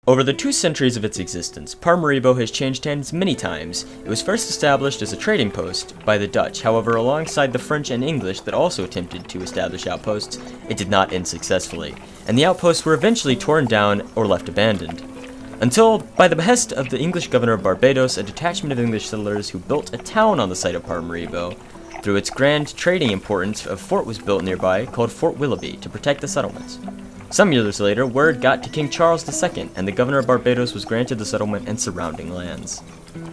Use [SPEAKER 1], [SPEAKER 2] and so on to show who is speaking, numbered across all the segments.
[SPEAKER 1] Over the 2 centuries of its existence, Paramaribo has changed hands many times. It was first established as a trading post by the Dutch, however alongside the French and English that also attempted to establish outposts, it did not end successfully, and the outposts were eventually torn down or left abandoned. Until, by the behest of the English governor of Barbados, a detachment of English settlers who built a town on the site of Paramaribo. Through its grand trading importance, a fort was built nearby called Fort Willoughby to protect the settlements. Some years later, word got to King Charles II, and the governor of Barbados was granted the settlement and surrounding lands.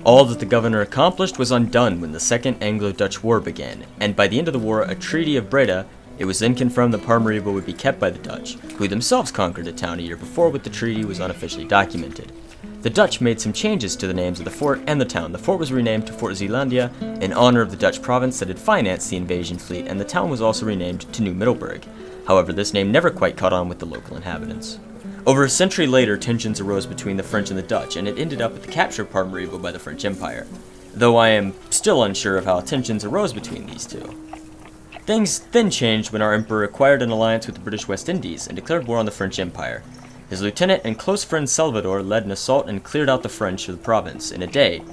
[SPEAKER 1] All that the governor accomplished was undone when the Second Anglo-Dutch War began, and by the end of the war, a Treaty of Breda, it was then confirmed that Paramaribo would be kept by the Dutch, who themselves conquered a town a year before when the treaty was unofficially documented. The Dutch made some changes to the names of the fort and the town. The fort was renamed to Fort Zeelandia in honor of the Dutch province that had financed the invasion fleet, and the town was also renamed to New Middleburg. However, this name never quite caught on with the local inhabitants. Over a century later, tensions arose between the French and the Dutch, and it ended up with the capture of Paramaribo by the French Empire, though I am still unsure of how tensions arose between these two. Things then changed when our emperor acquired an alliance with the British West Indies and declared war on the French Empire. His lieutenant and close friend Salvador led an assault and cleared out the French of the province in a day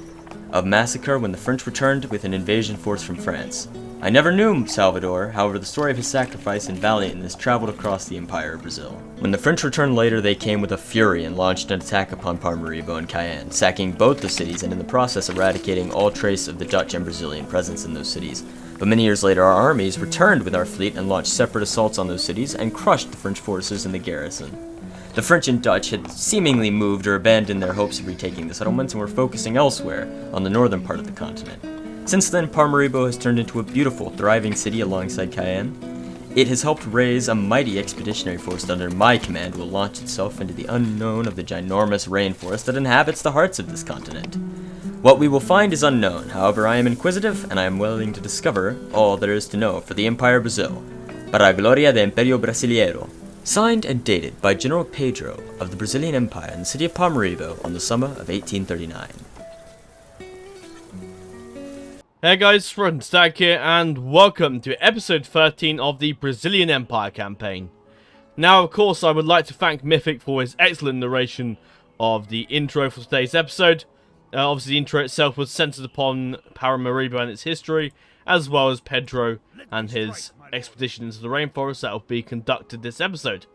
[SPEAKER 1] of massacre when the French returned with an invasion force from France. I never knew Salvador, however the story of his sacrifice and valiantness traveled across the Empire of Brazil. When the French returned later, they came with a fury and launched an attack upon Paramaribo and Cayenne, sacking both the cities and in the process eradicating all trace of the Dutch and Brazilian presence in those cities. But many years later, our armies returned with our fleet and launched separate assaults on those cities and crushed the French forces in the garrison. The French and Dutch had seemingly moved or abandoned their hopes of retaking the settlements and were focusing elsewhere, on the northern part of the continent. Since then, Paramaribo has turned into a beautiful, thriving city alongside Cayenne. It has helped raise a mighty expeditionary force that under my command will launch itself into the unknown of the ginormous rainforest that inhabits the hearts of this continent. What we will find is unknown, however I am inquisitive and I am willing to discover all there is to know for the Empire of Brazil. Para a gloria de Imperio Brasileiro. Signed and dated by General Pedro of the Brazilian Empire in the city of Paramaribo on the summer of 1839.
[SPEAKER 2] Hey guys, Stag here, and welcome to episode 13 of the Brazilian Empire campaign. Now, of course, I would like to thank Mythic for his excellent narration of the intro for today's episode. Obviously, the intro itself was centered upon Paramaribo and its history, as well as Pedro and his expedition into the rainforest that will be conducted this episode.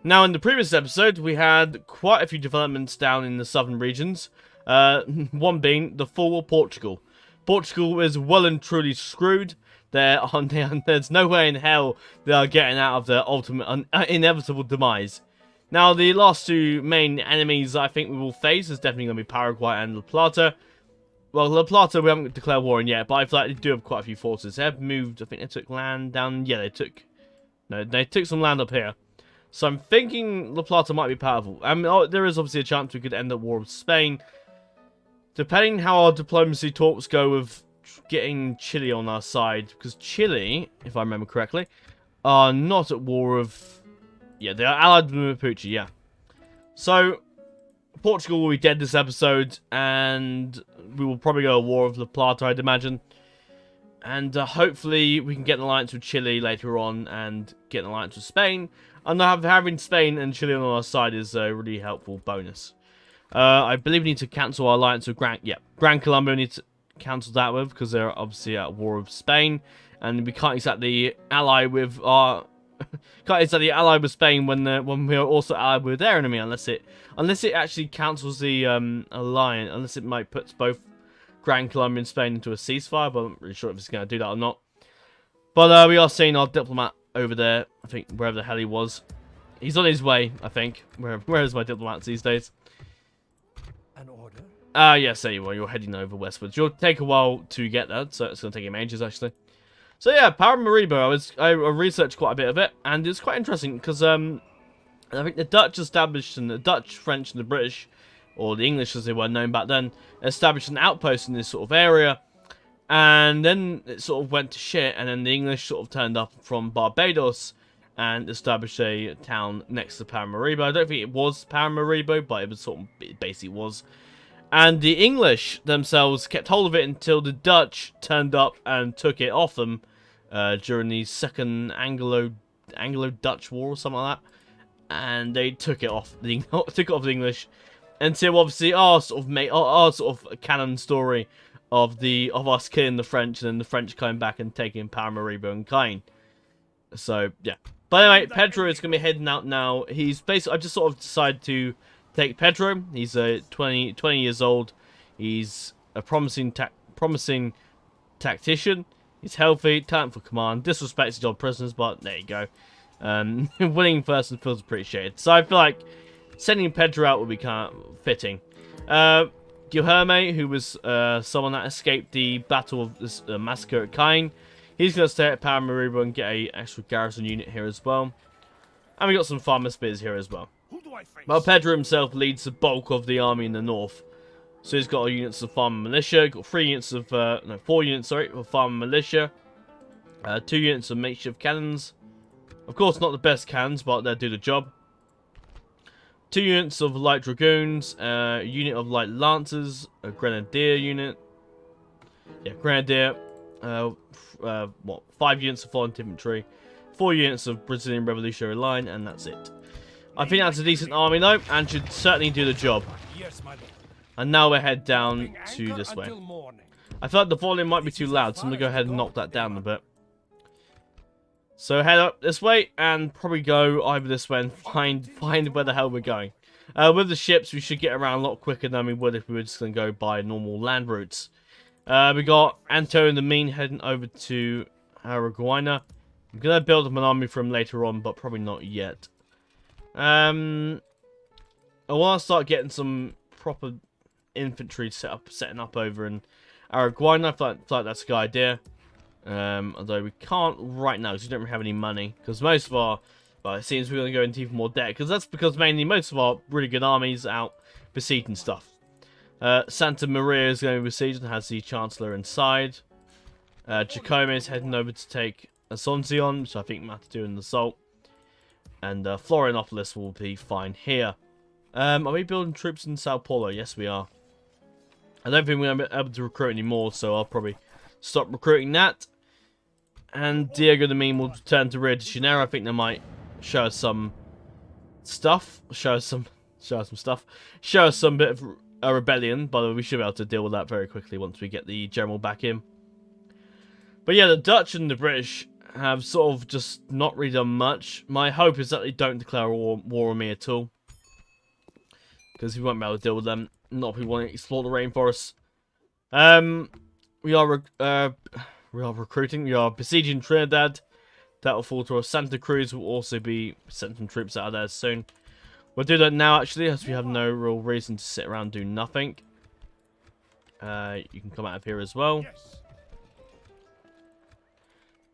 [SPEAKER 2] Now, in the previous episode, we had quite a few developments down in the southern regions, one being the fall of Portugal. Portugal is well and truly screwed. There's no way in hell they are getting out of their ultimate inevitable demise. Now, the last two main enemies I think we will face is definitely going to be Paraguay and La Plata. Well, La Plata we haven't declared war on yet, but I feel like they do have quite a few forces. They have moved, I think they took land down, yeah, they took some land up here. So I'm thinking La Plata might be powerful. I mean, there is obviously a chance we could end up war with Spain. Depending how our diplomacy talks go with getting Chile on our side, because Chile, if I remember correctly, are not at war with... Yeah, they are allied with Mapuche, yeah. So, Portugal will be dead this episode, and we will probably go to war with La Plata, I'd imagine. And hopefully we can get an alliance with Chile later on, and get an alliance with Spain. And having Spain and Chile on our side is a really helpful bonus. I believe we need to cancel our alliance with Gran Colombia we need to cancel that with, because they're obviously at war with Spain, and we can't exactly ally with our Spain when we are also allied with their enemy, unless it actually cancels the alliance, unless it might put both Gran Colombia and Spain into a ceasefire, but I'm not really sure if it's going to do that or not. But we are seeing our diplomat over there, I think wherever the hell he was. He's on his way, I think. Where is my diplomats these days?
[SPEAKER 3] An order?
[SPEAKER 2] Yes, there you are. You're heading over westwards. You'll take a while to get that, so it's going to take him ages, actually. So yeah, Paramaribo, I researched quite a bit of it, and it's quite interesting, because I think the Dutch established, and the Dutch, French, and the British, or the English as they were known back then, established an outpost in this sort of area, and then it sort of went to shit, and then the English sort of turned up from Barbados, and established a town next to Paramaribo. I don't think it was Paramaribo, but it basically was. And the English themselves kept hold of it until the Dutch turned up and took it off them during the Second Anglo-Dutch War or something like that. and they took it off the English until obviously our sort of canon story of us killing the French and then the French coming back and taking Paramaribo and Caen. So yeah. But anyway, Pedro is going to be heading out now. He's basically, I just sort of decided to take Pedro. He's 20 years old. He's a promising tactician. He's healthy, talent for command, disrespects his old prisoners, but there you go. Winning first and feels appreciated. So I feel like sending Pedro out would be kind of fitting. Guilherme, who was someone that escaped the battle of this massacre at Caen, he's going to stay at Paramaribo and get a extra garrison unit here as well. And we got some farmer spears here as well. Well, Pedro himself leads the bulk of the army in the north. So he's got units of farmer militia, got 4 units, of farmer militia. 2 units of makeshift cannons. Of course, not the best cannons, but they'll do the job. 2 units of light dragoons, a unit of light lancers, a grenadier unit. Yeah, grenadier. 5 units of foreign infantry, 4 units of Brazilian Revolutionary Line, and that's it. I think that's a decent army though, and should certainly do the job. And now we'll head down to this way. I feel like the volume might be too loud, so I'm going to go ahead and knock that down a bit. So head up this way, and probably go either this way and find where the hell we're going. With the ships, we should get around a lot quicker than we would if we were just going to go by normal land routes. We got Anto and the Mean heading over to Paraguay. I'm going to build up an army for him later on, but probably not yet. I want to start getting some proper infantry setting up over in Paraguay. I feel like that's a good idea. Although we can't right now because we don't really have any money. Because most of our, well, it seems we're going to go into even more debt. Because that's because mainly most of our really good armies are out besieging stuff. Santa Maria is going to be besieged and has the Chancellor inside. Jacome is heading over to take Asuncion, which I think might have to do an assault. And Florianopolis will be fine here. Are we building troops in Sao Paulo? Yes, we are. I don't think we're going to be able to recruit anymore, so I'll probably stop recruiting that. And Diego the Mean will return to Rio de Janeiro. I think they might show us some stuff. Show us some bit of a rebellion, but we should be able to deal with that very quickly once we get the general back in. But yeah, the Dutch and the British have sort of just not really done much. My hope is that they don't declare war on me at all, because we won't be able to deal with them. Not if we want to explore the rainforest. We are recruiting. We are besieging Trinidad. That will fall to us. Santa Cruz will also be sending some troops out of there soon. We'll do that now, actually, as we have no real reason to sit around and do nothing. You can come out of here as well.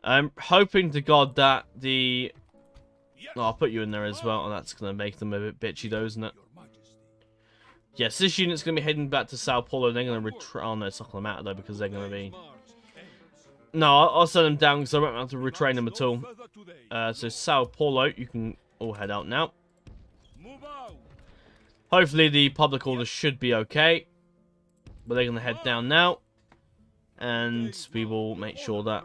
[SPEAKER 2] I'm hoping to God that the... Oh, I'll put you in there as well, and that's going to make them a bit bitchy, though, isn't it? Yes, this unit's going to be heading back to Sao Paulo. They're going to retreat. Oh, no, it's not going to matter, though, because they're going to be... No, I'll send them down, because I won't have to retrain them at all. So, Sao Paulo, you can all head out now. Hopefully, the public order should be okay. But they're going to head down now. And we will make sure that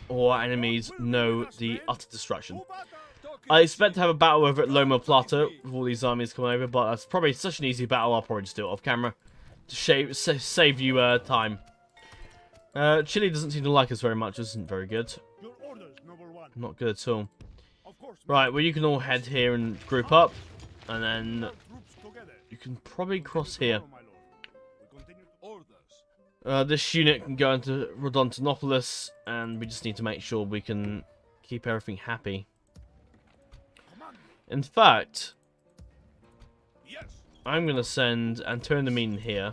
[SPEAKER 2] all our enemies know the utter destruction. I expect to have a battle over at Loma Plata with all these armies coming over, but that's probably such an easy battle, I'll probably just do it off camera to save you time. Chile doesn't seem to like us very much, isn't very good. Not good at all. Right, well you can all head here and group up, and then you can probably cross here. This unit can go into Rhodontonopolis, and we just need to make sure we can keep everything happy. In fact, I'm going to send Antonio the Mean here,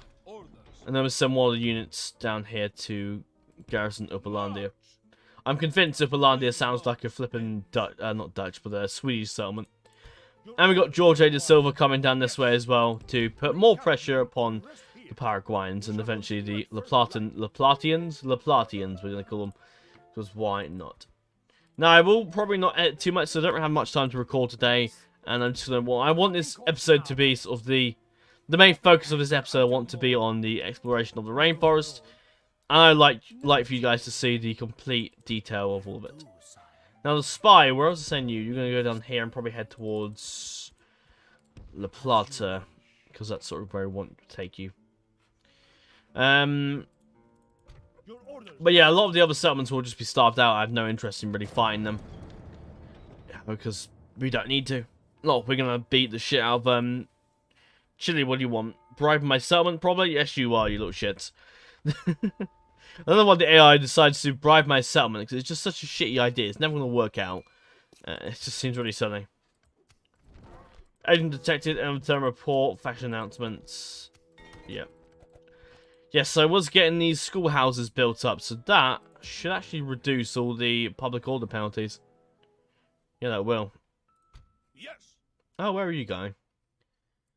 [SPEAKER 2] and then we'll send one of the units down here to garrison Upalandia. I'm convinced Upalandia sounds like a flippin' not Dutch, but a Swedish settlement. And we've got George A. de Silva coming down this way as well to put more pressure upon the Paraguayans and eventually the Laplatians, we're going to call them, because why not? Now, I will probably not edit too much, so I don't have much time to record today, and I'm just going to, I want this episode to be sort of the main focus of this episode. I want to be on the exploration of the rainforest, and I like for you guys to see the complete detail of all of it. Now the spy, where else is send you? You're going to go down here and probably head towards La Plata, because that's sort of where I want to take you. But yeah, a lot of the other settlements will just be starved out. I have no interest in really fighting them, because we don't need to. Look, we're going to beat the shit out of Chile. What do you want? Bribe my settlement, probably? Yes, you are, you little shits. I don't know why the AI decides to bribe my settlement, because it's just such a shitty idea. It's never going to work out. It just seems really silly. Agent detected, return report, faction announcements. Yep. Yes, so I was getting these schoolhouses built up, so that should actually reduce all the public order penalties. Yeah, that will.
[SPEAKER 3] Yes.
[SPEAKER 2] Oh, where are you going?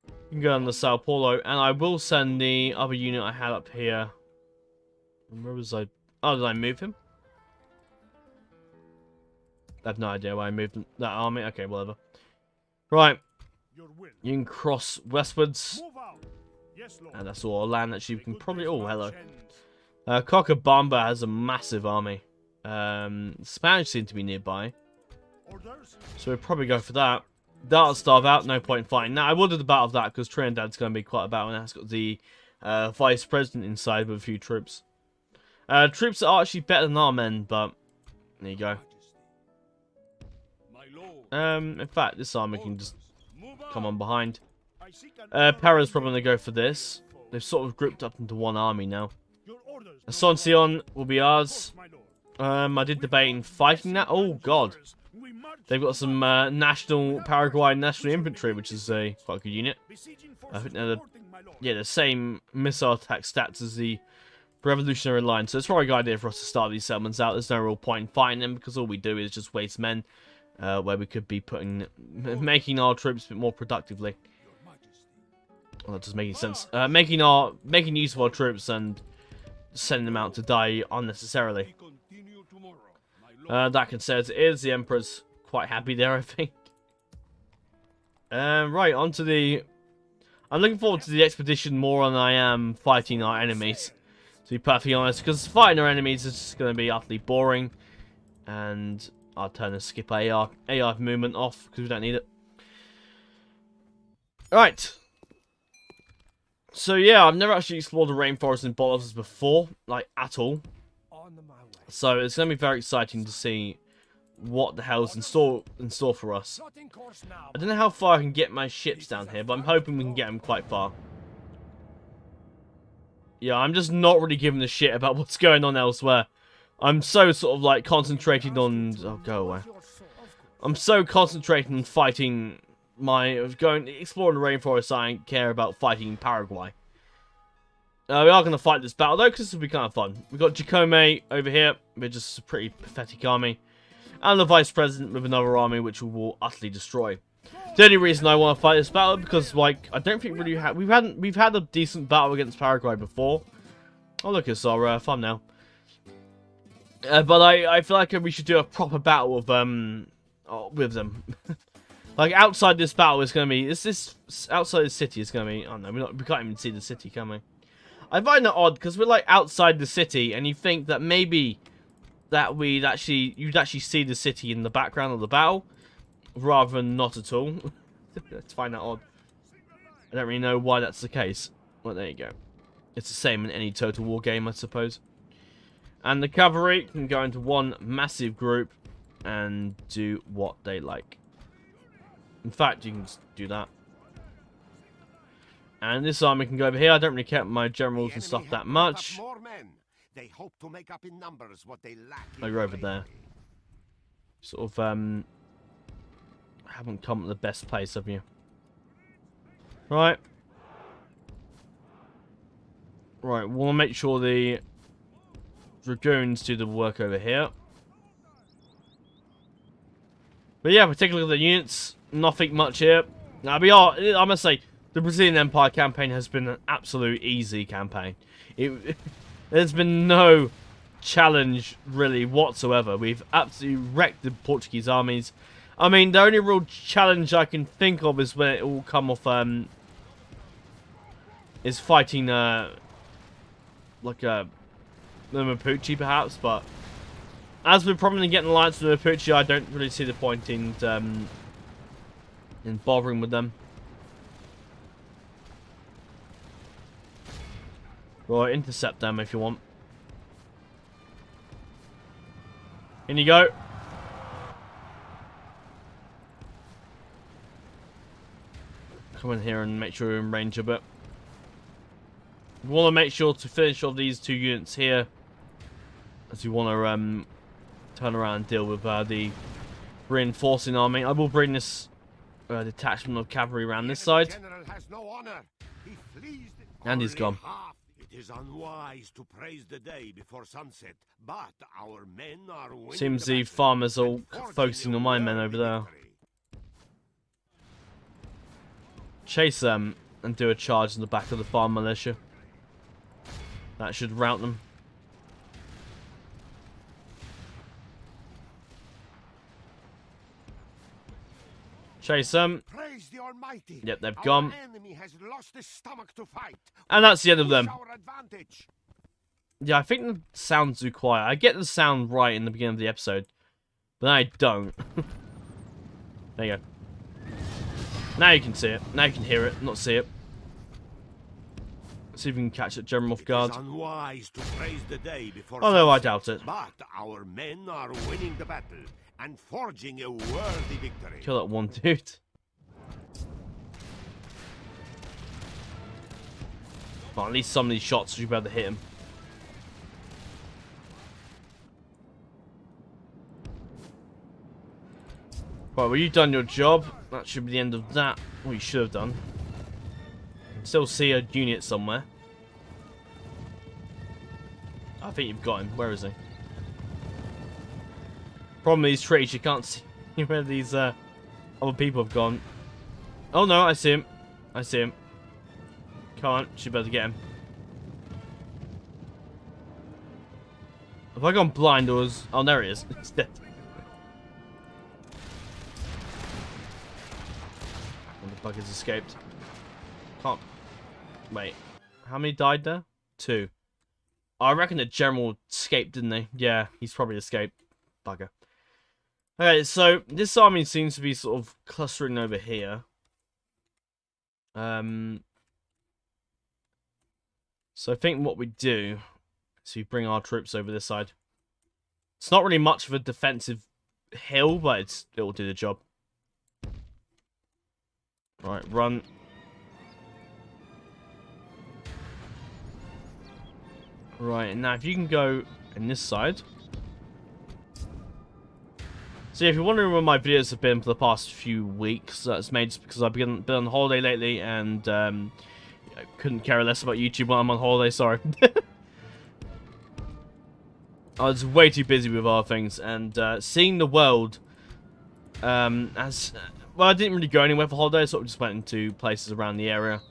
[SPEAKER 2] You can go on the Sao Paulo, and I will send the other unit I had up here. Where was I? Oh, did I move him? I have no idea why I moved that army. Okay, whatever. Right. You can cross westwards.
[SPEAKER 3] Yes, Lord.
[SPEAKER 2] And that's all land that you can probably... Oh, hello. Cochabamba has a massive army. Spanish seem to be nearby. So we'll probably go for that. That'll starve out, no point fighting. Now, I will do the battle of that because Trinidad's going to be quite a battle, and that's got the vice president inside with a few troops. Troops are actually better than our men, but there you go. In fact, this army can just come on behind. Para's probably going to go for this. They've sort of grouped up into one army now. Asuncion will be ours. I did debate in fighting that. Oh, God. They've got some Paraguay national infantry, which is a quite good unit. I think they're the same missile attack stats as the Revolutionary Line. So it's probably a good idea for us to start these settlements out. There's no real point in fighting them because all we do is just waste men, where we could be making our troops a bit more productively. Well, that doesn't make any sense. Making use of our troops and sending them out to die unnecessarily. That can say as it is. The Emperor's quite happy there, I think. Right, on to the... I'm looking forward to the expedition more than I am fighting our enemies, to be perfectly honest, because fighting our enemies is just going to be utterly boring, and I'll turn the skip AR movement off, because we don't need it. Right. So yeah, I've never actually explored the rainforest in Bolivia before, like, at all. So it's going to be very exciting to see what the hell's in store for us. I don't know how far I can get my ships down here, but I'm hoping we can get them quite far. Yeah, I'm just not really giving a shit about what's going on elsewhere. I'm so sort of like concentrating on... Oh, go away. I'm so concentrating on fighting exploring the rainforest. I don't care about fighting Paraguay. We are going to fight this battle, though, because this will be kind of fun. We've got Jacome over here. We're just a pretty pathetic army. And the Vice President with another army, which we will utterly destroy. The only reason I want to fight this battle, because, like, I don't think really we've had a decent battle against Paraguay before. Oh, look, it's our thumbnail. But I feel like we should do a proper battle with them. Like, outside this battle is going to be... outside the city is going to be... Oh, no, we can't even see the city, can we? I find that odd, because we're, like, outside the city, and you think that maybe that you'd actually see the city in the background of the battle, rather than not at all. I find that odd. I don't really know why that's the case. Well, there you go. It's the same in any Total War game, I suppose. And the cavalry can go into one massive group and do what they like. In fact, you can just do that. And this army can go over here. I don't really care about my generals and stuff that much.
[SPEAKER 4] They hope to make up in numbers what they lack.
[SPEAKER 2] I go over there. Sort of, haven't come at the best place, have you? Right. Right, we'll make sure the Dragoons do the work over here. But yeah, particularly the units, nothing much here. Now, I must say, the Brazilian Empire campaign has been an absolute easy campaign. There's been no challenge, really, whatsoever. We've absolutely wrecked the Portuguese armies. I mean, the only real challenge I can think of is when it all come off, is fighting, like, the Mapuche, perhaps, but As we're probably getting alliance with Mapuche, I don't really see the point in bothering with them. Right, intercept them if you want. In you go. Come in here and make sure you're in range a bit. We want to make sure to finish off these 2 units here, as we want to turn around and deal with the reinforcing army. I will bring this detachment of cavalry around this side.
[SPEAKER 4] General has no honor. He flees the-
[SPEAKER 2] And he's
[SPEAKER 4] Only
[SPEAKER 2] gone.
[SPEAKER 4] half. It is unwise to praise the day before sunset, but our men are winning
[SPEAKER 2] Seems
[SPEAKER 4] the
[SPEAKER 2] the
[SPEAKER 4] battle
[SPEAKER 2] farmers are all
[SPEAKER 4] and forging
[SPEAKER 2] focusing
[SPEAKER 4] a
[SPEAKER 2] on my men
[SPEAKER 4] worthy
[SPEAKER 2] over there.
[SPEAKER 4] victory.
[SPEAKER 2] Chase them and do a charge in the back of the farm militia. That should rout them. Chase them.
[SPEAKER 4] Praise the Almighty.
[SPEAKER 2] Yep, they've
[SPEAKER 4] Our
[SPEAKER 2] gone.
[SPEAKER 4] enemy has lost his stomach to fight.
[SPEAKER 2] And that's the end of
[SPEAKER 4] Push
[SPEAKER 2] them.
[SPEAKER 4] our advantage.
[SPEAKER 2] Yeah, I think the sound's too quiet. I get the sound right in the beginning of the episode, but I don't. There you go. Now you can see it. Now you can hear it, not see it. See if we can catch it general off guard.
[SPEAKER 4] It is unwise to praise the day before
[SPEAKER 2] Although I
[SPEAKER 4] sunset,
[SPEAKER 2] doubt it.
[SPEAKER 4] But our men are winning the battle and forging a worthy victory.
[SPEAKER 2] Kill that one dude. Well, at least some of these shots you'll be able to hit him. Right, well, you've done your job. That should be the end of that. What you should have done. Still see a unit somewhere. I think you've got him. Where is he? Problem with these trees, you can't see where these other people have gone. Oh no, I see him. I see him. Can't. Should be able to get him. Have I gone blind or was... Oh, there he is. He's dead. And the bug has escaped. Can't... Wait. How many died there? 2. I reckon the general escaped, didn't they? Yeah, he's probably escaped. Bugger. Okay, so this army seems to be sort of clustering over here. So I think what we do is we bring our troops over this side. It's not really much of a defensive hill, but it'll do the job. Right, run. Right, now if you can go in this side. So if you're wondering where my videos have been for the past few weeks, that's made just because I've been on holiday lately and I couldn't care less about YouTube while I'm on holiday, sorry. I was way too busy with other things and seeing the world as... Well, I didn't really go anywhere for holiday, I sort of just went into places around the area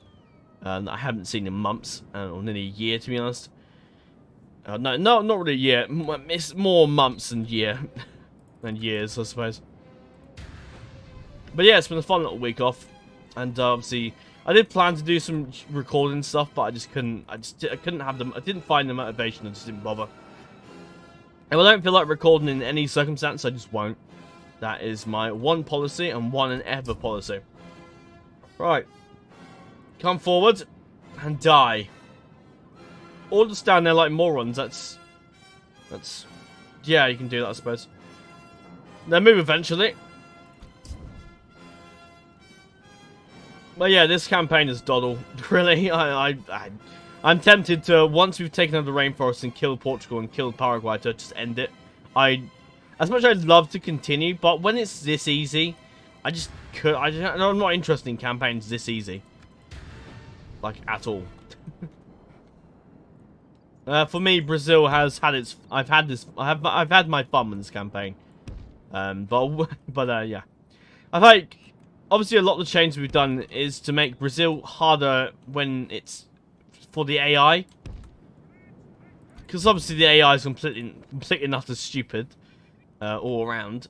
[SPEAKER 2] that I haven't seen in months, or nearly a year to be honest. No, not really a year, it's more months than year. Than years, I suppose. But yeah, it's been a fun little week off, and obviously I did plan to do some recording stuff, but I just couldn't. I couldn't have them. I didn't find the motivation. I just didn't bother. And I don't feel like recording in any circumstance. I just won't. That is my one policy and one and ever policy. Right, come forward and die. All just down there like morons. That's. Yeah, you can do that, I suppose. They'll move eventually. But yeah, this campaign is doddle. Really, I'm tempted to, once we've taken over the rainforest and killed Portugal and killed Paraguay, to just end it. As much as I'd love to continue, but when it's this easy, I'm not interested in campaigns this easy. Like, at all. For me, Brazil has had its... I've had my fun with this campaign. Yeah. I think, obviously a lot of the changes we've done is to make Brazil harder when it's for the AI. Because obviously the AI is completely and utter stupid all around.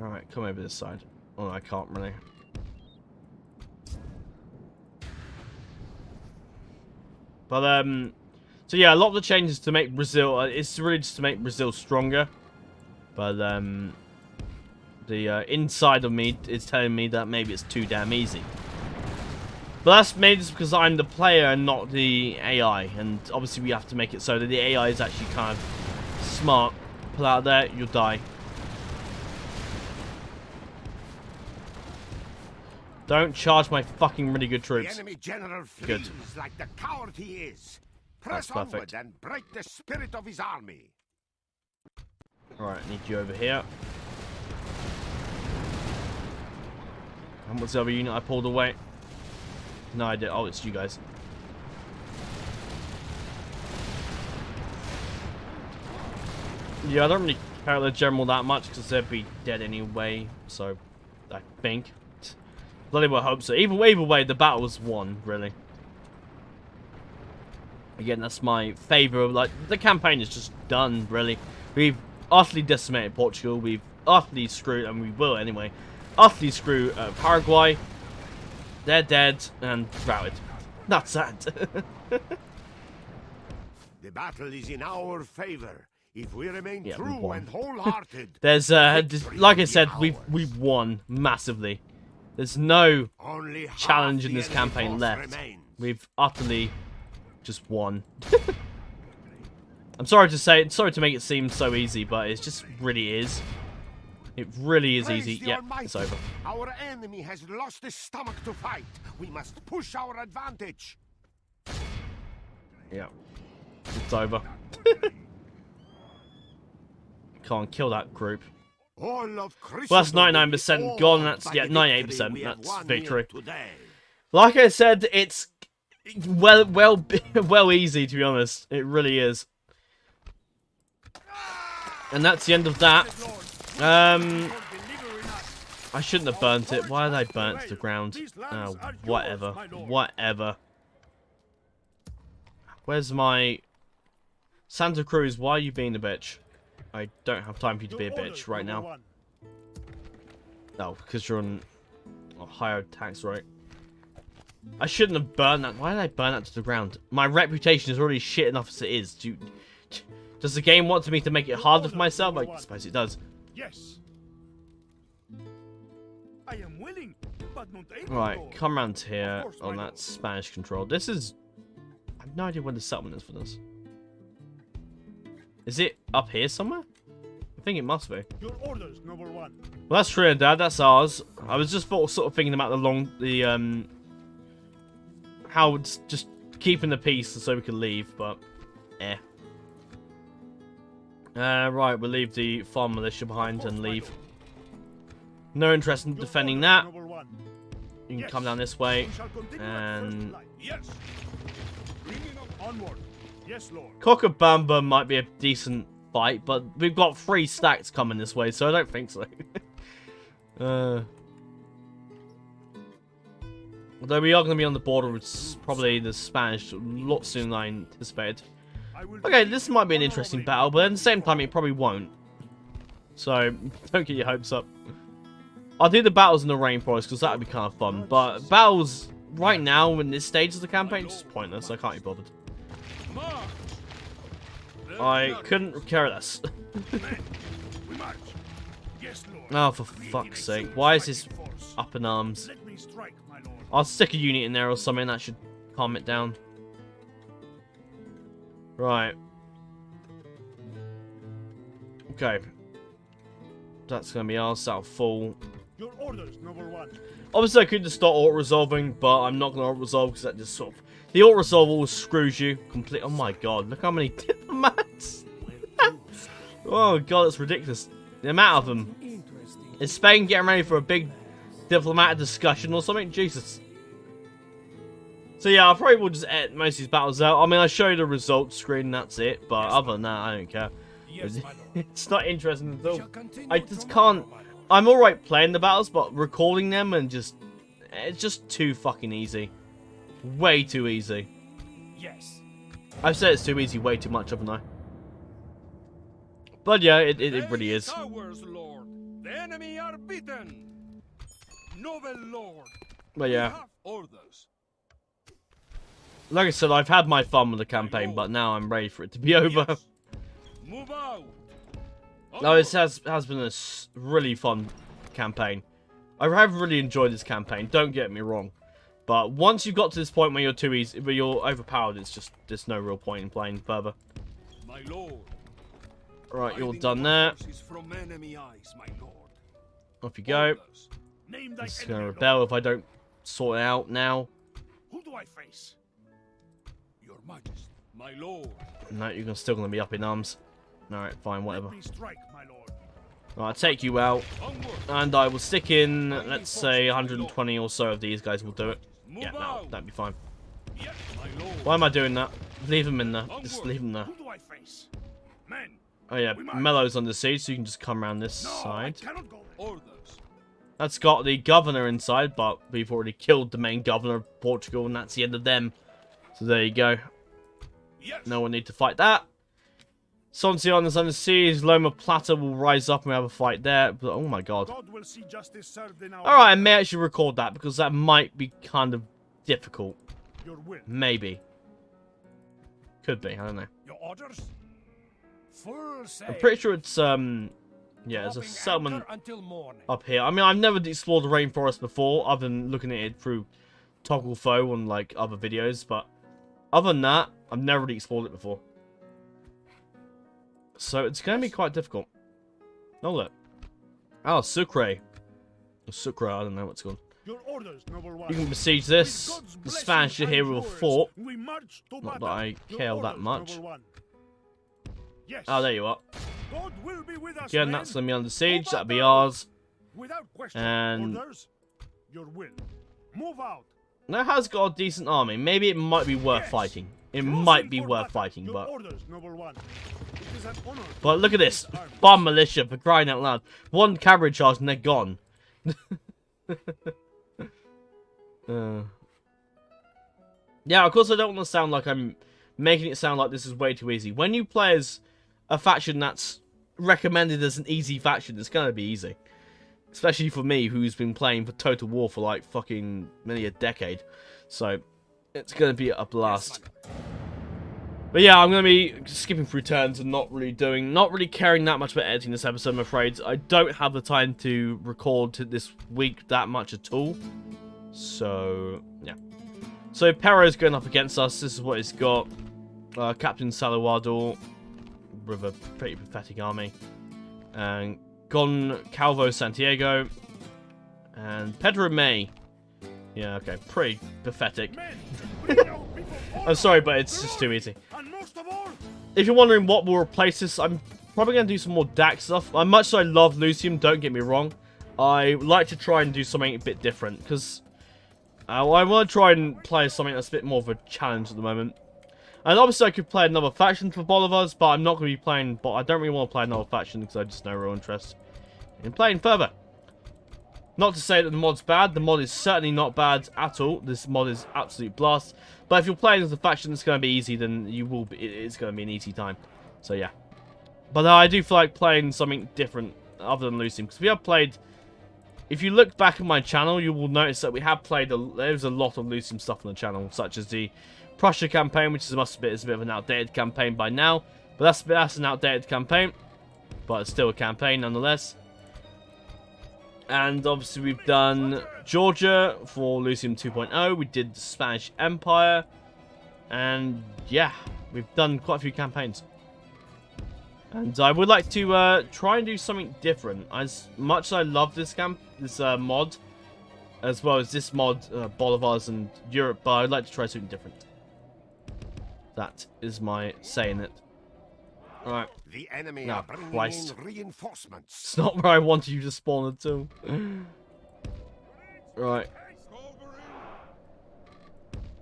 [SPEAKER 2] Alright, come over this side. Oh, I can't really. But, So yeah, a lot of the changes to make Brazil, it's really just to make Brazil stronger. But the inside of me is telling me that maybe it's too damn easy. But that's maybe just because I'm the player and not the AI. And obviously we have to make it so that the AI is actually kind of smart. Pull out there, you'll die. Don't charge my fucking really good troops.
[SPEAKER 4] The enemy general flees like the coward he is. Press onward and break the spirit of his army.
[SPEAKER 2] Alright, I need you over here. And what's the other unit I pulled away? No, I did. Oh, it's you guys. Yeah, I don't really care about the general that much because they'd be dead anyway. So, I think. Bloody well hope so. Either way, the battle was won, really. Again, that's my favour. Like, the campaign is just done, really. We've utterly decimated Portugal. We've utterly screwed, and we will anyway, utterly screw Paraguay. They're dead and routed. That's that.
[SPEAKER 4] The battle is in our favour. If we remain
[SPEAKER 2] Yeah,
[SPEAKER 4] true and wholehearted.
[SPEAKER 2] There's like I said, we've won massively. There's no
[SPEAKER 4] Only
[SPEAKER 2] challenge in this campaign left.
[SPEAKER 4] Remains.
[SPEAKER 2] We've utterly just won. I'm sorry to say it, sorry to make it seem so easy, but it just really is. It really is
[SPEAKER 4] Praise
[SPEAKER 2] easy.
[SPEAKER 4] the
[SPEAKER 2] Yeah,
[SPEAKER 4] Almighty.
[SPEAKER 2] it's over.
[SPEAKER 4] Our enemy has lost his stomach to fight. We must push our advantage.
[SPEAKER 2] Yeah, it's over. Can't kill that group.
[SPEAKER 4] All of
[SPEAKER 2] Well, that's 99% gone. That's, yeah, 98%. That's victory. Like I said, it's well easy, to be honest. It really is. And that's the end of that. I shouldn't have burnt it. Why did I burn it to the ground? Oh, whatever. Whatever. Where's my... Santa Cruz, why are you being a bitch? I don't have time for you to be a bitch right now. Oh, because you're on a higher tax rate. I shouldn't have burned that. Why did I burn that to the ground? My reputation is already shit enough as it is. Does the game want me to make it harder for myself? I suppose it does.
[SPEAKER 3] Yes. I am willing, but not able.
[SPEAKER 2] Right, come around here on that Spanish control. This is... I have no idea where the settlement is for this. Is it up here somewhere? I think it must be.
[SPEAKER 3] Your orders, number one.
[SPEAKER 2] Well, that's Trinidad. That's ours. I was just sort of thinking about how it's just keeping the peace so we can leave, but eh. Right, we'll leave the farm militia behind and leave. No interest in defending that. You can come down this way and
[SPEAKER 3] Yes. Bringing up onward. Yes, Lord.
[SPEAKER 2] Cochabamba might be a decent fight, but we've got 3 stacks coming this way, so I don't think so. Although we are going to be on the border with probably the Spanish a lot sooner than I anticipated. Okay, this might be an interesting battle, but at the same time it probably won't. So, don't get your hopes up. I'll do the battles in the rainforest, because that would be kind of fun. But battles right now, in this stage of the campaign, just pointless. I can't be bothered. I couldn't care less. Oh, for fuck's sake. Why is this up in arms? I'll stick a unit in there or something. That should calm it down. Right. Okay. That's going to be ours. That'll fall.
[SPEAKER 3] Your orders, number one.
[SPEAKER 2] Obviously, I could just start auto-resolving, but I'm not going to auto-resolve because that just sort of... The auto-resolve always screws you. Oh my god, look how many diplomats. Oh god, that's ridiculous. The amount of them. Is Spain getting ready for a big diplomatic discussion or something? Jesus. So yeah, I probably will just edit most of these battles out. I mean, I show you the results screen, that's it. But other than that, I don't care. It's not interesting at all. I just can't... I'm alright playing the battles, but recording them and just... It's just too fucking easy. Way too easy.
[SPEAKER 3] Yes.
[SPEAKER 2] I've said it's too easy way too much, haven't I? But yeah, it really is.
[SPEAKER 3] Ours, Lord. The enemy are beaten. Noble Lord.
[SPEAKER 2] But yeah.
[SPEAKER 3] Orders.
[SPEAKER 2] Like I said, I've had my fun with the campaign, but now I'm ready for it to be over.
[SPEAKER 3] Yes. Move out.
[SPEAKER 2] No, it has been a really fun campaign. I have really enjoyed this campaign, don't get me wrong. But once you've got to this point where you're too easy, where you're overpowered, it's just, there's no real point in playing further.
[SPEAKER 3] My lord.
[SPEAKER 2] Right, you're done there.
[SPEAKER 3] From enemy eyes, my lord.
[SPEAKER 2] Off you go.
[SPEAKER 3] Orders. Name thy
[SPEAKER 2] It's gonna
[SPEAKER 3] enemy,
[SPEAKER 2] rebel
[SPEAKER 3] lord.
[SPEAKER 2] if I don't sort it out now.
[SPEAKER 3] Who do I face? Your Majesty. My lord.
[SPEAKER 2] No, you're still gonna be up in arms. Alright, fine, whatever.
[SPEAKER 3] Let me strike, my lord.
[SPEAKER 2] Right, I'll take you out.
[SPEAKER 3] Onward.
[SPEAKER 2] And I will stick in, let's say, 120 or so of these guys will do it.
[SPEAKER 3] Move
[SPEAKER 2] Yeah, no,
[SPEAKER 3] out.
[SPEAKER 2] that'd be fine.
[SPEAKER 3] Yes, my lord.
[SPEAKER 2] Why am I doing that? Leave them in there. Just
[SPEAKER 3] Onward.
[SPEAKER 2] leave them there.
[SPEAKER 3] Who do I face? Men.
[SPEAKER 2] Oh yeah,
[SPEAKER 3] We might.
[SPEAKER 2] Mellow's under siege, so you can just come around this
[SPEAKER 3] No,
[SPEAKER 2] side.
[SPEAKER 3] I cannot go there. Orders.
[SPEAKER 2] That's got the governor inside, but we've already killed the main governor of Portugal, and that's the end of them. So there you go.
[SPEAKER 3] Yes.
[SPEAKER 2] No one need to fight that. Soncion is under siege. Loma Plata will rise up and we have a fight there. But, oh my god.
[SPEAKER 3] God will see justice served in our
[SPEAKER 2] Alright, I may actually record that because that might be kind of difficult.
[SPEAKER 3] Your will.
[SPEAKER 2] Maybe. Could be, I don't know.
[SPEAKER 3] Your orders? Full sail.
[SPEAKER 2] I'm pretty sure it's, yeah, there's a
[SPEAKER 3] Dropping
[SPEAKER 2] settlement
[SPEAKER 3] anchor until morning.
[SPEAKER 2] up here. I mean, I've never explored the rainforest before, other than looking at it through Toggle Foe on, like, other videos, but other than that, I've never really explored it before. So it's going to be quite difficult. Oh, look. Oh, Sucre. Or Sucre, I don't know what's called.
[SPEAKER 3] Your orders, noble one.
[SPEAKER 2] You can besiege this.
[SPEAKER 3] With God's
[SPEAKER 2] The
[SPEAKER 3] blessing
[SPEAKER 2] Spanish are
[SPEAKER 3] and
[SPEAKER 2] here with a
[SPEAKER 3] yours,
[SPEAKER 2] fort.
[SPEAKER 3] we march to
[SPEAKER 2] Not that
[SPEAKER 3] battle.
[SPEAKER 2] I
[SPEAKER 3] Your
[SPEAKER 2] care that
[SPEAKER 3] orders,
[SPEAKER 2] much.
[SPEAKER 3] noble one. Yes.
[SPEAKER 2] Oh, there you are.
[SPEAKER 3] God will be with us,
[SPEAKER 2] Again,
[SPEAKER 3] men.
[SPEAKER 2] that's going to be under siege. That'll be
[SPEAKER 3] battle.
[SPEAKER 2] ours.
[SPEAKER 3] Without question.
[SPEAKER 2] And-
[SPEAKER 3] Orders. Your will. Move out.
[SPEAKER 2] Now has got a decent army. Maybe it might be worth
[SPEAKER 3] Yes.
[SPEAKER 2] fighting. It
[SPEAKER 3] Close
[SPEAKER 2] might
[SPEAKER 3] in
[SPEAKER 2] be
[SPEAKER 3] for
[SPEAKER 2] worth
[SPEAKER 3] battle.
[SPEAKER 2] fighting,
[SPEAKER 3] Your
[SPEAKER 2] but...
[SPEAKER 3] orders, noble one. It is an honor to
[SPEAKER 2] But look at
[SPEAKER 3] lead
[SPEAKER 2] this.
[SPEAKER 3] armies.
[SPEAKER 2] Bomb militia, for crying out loud. One cavalry charge and they're gone. Yeah, of course I don't want to sound like I'm making it sound like this is way too easy. When you play as a faction that's recommended as an easy faction, it's going to be easy. Especially for me, who's been playing for Total War for like fucking nearly a decade. So, it's going to be a blast. But yeah, I'm going to be skipping through turns and not really caring that much about editing this episode, I'm afraid. I don't have the time to record this week that much at all. So, yeah. So, Perro's going up against us. This is what he's got. Captain Salvador with a pretty pathetic army. And Calvo Santiago. And Pedro May. Yeah, okay. Pretty pathetic.
[SPEAKER 3] Men, bring your people
[SPEAKER 2] I'm sorry, but it's just too easy.
[SPEAKER 3] And most of all,
[SPEAKER 2] If you're wondering what will replace this, I'm probably going to do some more DAC stuff. Much as I love Lucium, don't get me wrong, I like to try and do something a bit different, because I want to try and play something that's a bit more of a challenge at the moment. And obviously I could play another faction for Bolivars, but I'm not going to be playing, but I don't really want to play another faction, because I just have no real interest in playing further. Not to say that the mod's bad, the mod is certainly not bad at all. This mod is absolute blast. But if you're playing as a faction that's going to be easy, then you will be, it's going to be an easy time. So yeah. But I do feel like playing something different other than Lucium, because we have played... If you look back at my channel, you will notice that we have played... There's a lot of Lucium stuff on the channel, such as the Prussia campaign, which is a bit of an outdated campaign by now. But that's an outdated campaign. But it's still a campaign nonetheless. And obviously we've done Georgia for Lucium 2.0. We did the Spanish Empire. And yeah, we've done quite a few campaigns. And I would like to try and do something different. As much as I love this mod, as well as this mod, Bolivars and Europe, but I'd like to try something different. That is my saying it. Alright.
[SPEAKER 4] The enemy
[SPEAKER 2] Oh,
[SPEAKER 4] are bringing
[SPEAKER 2] Christ.
[SPEAKER 4] in reinforcements.
[SPEAKER 2] It's not where I wanted you to spawn until. Right.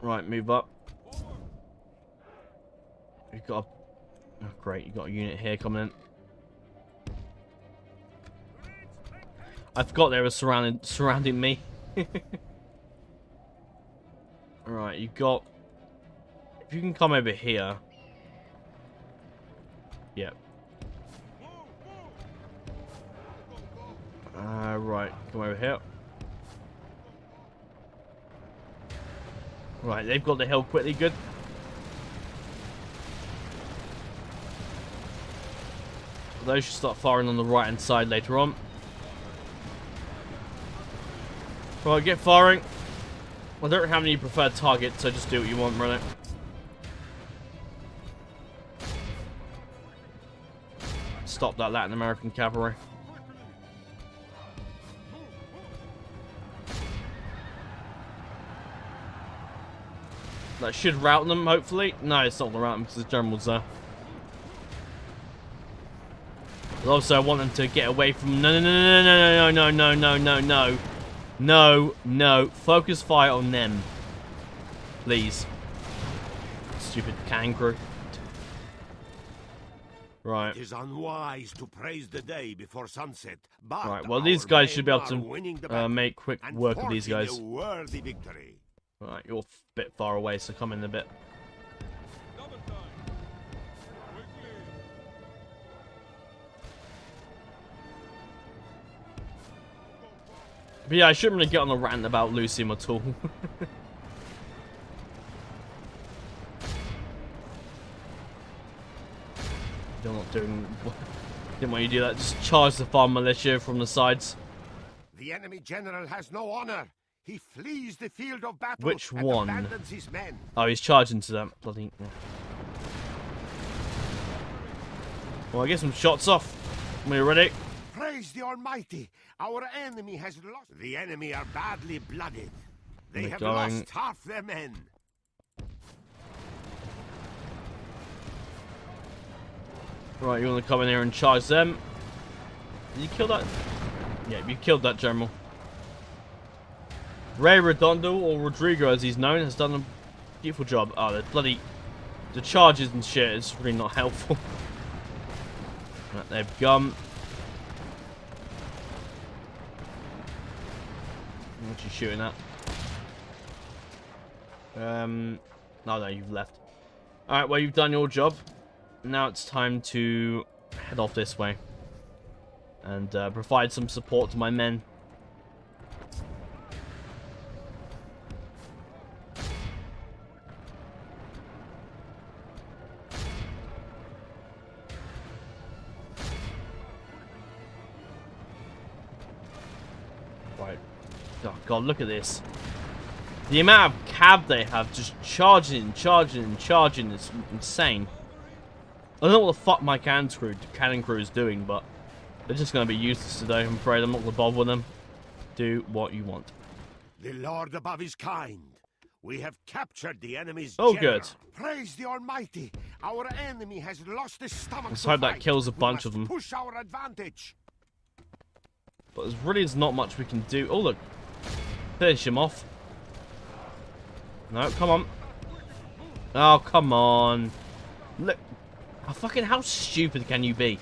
[SPEAKER 2] Right, move up. You've got a... Oh, great, you've got a unit here coming in. I forgot they were surrounding me. Alright, you've got... If you can come over here... Yep. Right, come over here. Right, they've got the hill quickly. Good. Those should start firing on the right hand side later on. Right, get firing. I don't have any preferred targets, so just do what you want, really. Stop that Latin American cavalry. That should rout them, hopefully. No, it's not going to rout them because the general's there. But also, I want them to get away from... No. No. Focus fire on them. Please. Stupid kangaroo. Right.
[SPEAKER 4] It is unwise to praise the day before sunset, but
[SPEAKER 2] right, well, these guys should be able to make quick work of these guys.
[SPEAKER 4] A worthy victory.
[SPEAKER 2] Right, you're a bit far away, so come in a bit. But yeah, I shouldn't really get on the rant about Lucium at all. You're not doing... Didn't want you to do that. Just charge the farm militia from the sides.
[SPEAKER 4] The enemy general has no honor. He flees the field of battle.
[SPEAKER 2] Which
[SPEAKER 4] and
[SPEAKER 2] one?
[SPEAKER 4] abandons his men.
[SPEAKER 2] Oh, he's charging to them. Bloody... Yeah. Well, I get some shots off. Are you ready?
[SPEAKER 4] Praise the Almighty. Our enemy has lost. The enemy are badly blooded. They have lost half their men.
[SPEAKER 2] Right, you want to come in here and charge them. Did you kill that? Yeah, you killed that general. Ray Redondo, or Rodrigo as he's known, has done a beautiful job. Oh, the bloody... The charges and shit is really not helpful. Right, they've gone. What are you shooting at? No, you've left. Alright, well, you've done your job. Now it's time to head off this way. And provide some support to my men. Right. Oh god, look at this. The amount of cab they have just charging is insane. I don't know what the fuck my cannon crew is doing, but they're just going to be useless today, I'm afraid. I'm not going to bother with them. Do what you want.
[SPEAKER 4] The Lord above is kind. We have captured the enemy's
[SPEAKER 2] Oh,
[SPEAKER 4] general.
[SPEAKER 2] good.
[SPEAKER 4] Praise the Almighty. Our enemy has lost his stomach.
[SPEAKER 2] Let's
[SPEAKER 4] to
[SPEAKER 2] hope that
[SPEAKER 4] fight.
[SPEAKER 2] kills a
[SPEAKER 4] We
[SPEAKER 2] bunch
[SPEAKER 4] must
[SPEAKER 2] of them.
[SPEAKER 4] Push our advantage.
[SPEAKER 2] But there really is not much we can do. Oh, look. Finish him off. No, come on. Oh, come on. Look. Oh, fucking how stupid can you be?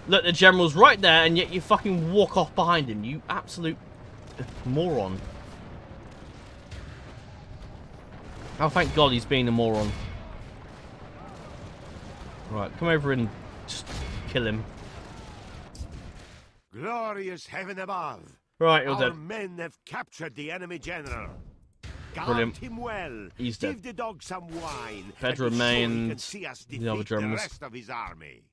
[SPEAKER 2] Look, the general's right there, and yet you fucking walk off behind him. You absolute moron. Oh, thank God he's being a moron. Right, come over and just kill him.
[SPEAKER 4] Glorious heaven above.
[SPEAKER 2] Right, you're
[SPEAKER 4] Our
[SPEAKER 2] dead.
[SPEAKER 4] men have captured the enemy general. Guard
[SPEAKER 2] Brilliant.
[SPEAKER 4] him well.
[SPEAKER 2] He's
[SPEAKER 4] Give
[SPEAKER 2] dead.
[SPEAKER 4] the dog some wine.
[SPEAKER 2] Pedro
[SPEAKER 4] and be sure he can
[SPEAKER 2] remains
[SPEAKER 4] see us
[SPEAKER 2] the other
[SPEAKER 4] defeat
[SPEAKER 2] generals.
[SPEAKER 4] the rest of his army.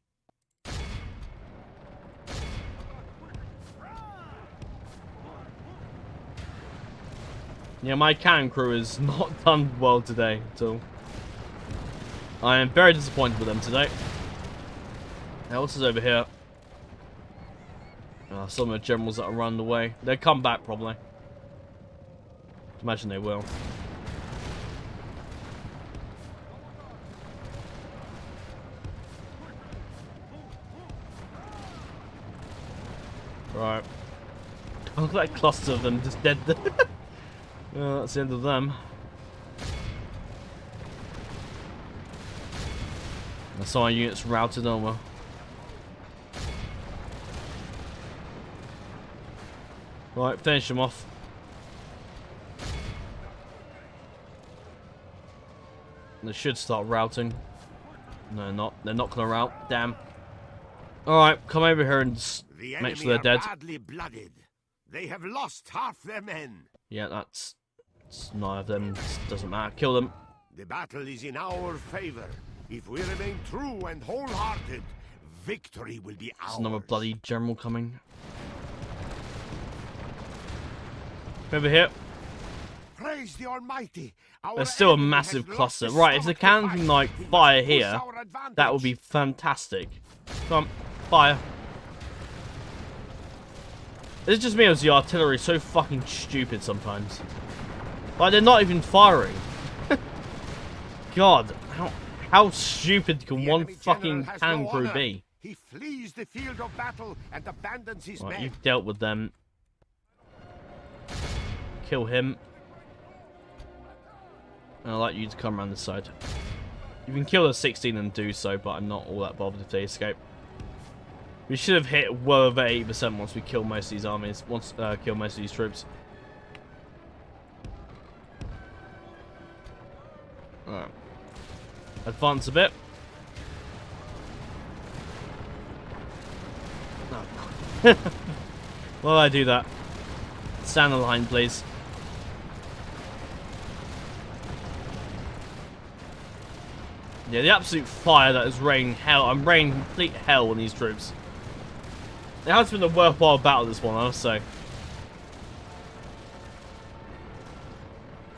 [SPEAKER 2] Yeah, my cannon crew has not done well today at all. I am very disappointed with them today. Now, what's this over here? Some of the generals that are run away. They'll come back, probably. Imagine they will. Right. Look at that cluster of them just dead there. Well, that's the end of them. And some of our units routed over. Right, finish them off. They should start routing. No, they're not. They're not going to rout. Damn. Alright, come over here and
[SPEAKER 4] The
[SPEAKER 2] make
[SPEAKER 4] enemy
[SPEAKER 2] sure they're
[SPEAKER 4] are
[SPEAKER 2] dead.
[SPEAKER 4] badly blooded. They have lost half their men.
[SPEAKER 2] Yeah, that's None of them. Doesn't matter. Kill them.
[SPEAKER 4] The battle is in our favor. If we remain true and wholehearted, victory will be ours.
[SPEAKER 2] There's another bloody general coming. Over here.
[SPEAKER 4] Praise the Almighty.
[SPEAKER 2] There's still a massive cluster. Right, if the cannon can like fire here, that would be fantastic. Come on, fire. It's just me as the artillery is so fucking stupid sometimes. Like, they're not even firing. God, how stupid can one fucking cannon crew be?
[SPEAKER 4] He flees the field of battle and abandons his
[SPEAKER 2] Right,
[SPEAKER 4] men.
[SPEAKER 2] you've dealt with them. Kill him. And I'd like you to come around this side. You can kill the 16 and do so, but I'm not all that bothered if they escape. We should have hit well over 80% once we kill most of these armies. Kill most of these troops. Alright. Advance a bit. Oh. Why did I do that? Stand in line, please. Yeah, the absolute fire that is raining hell. I'm raining complete hell on these troops. It has been a worthwhile battle, this one, I must say.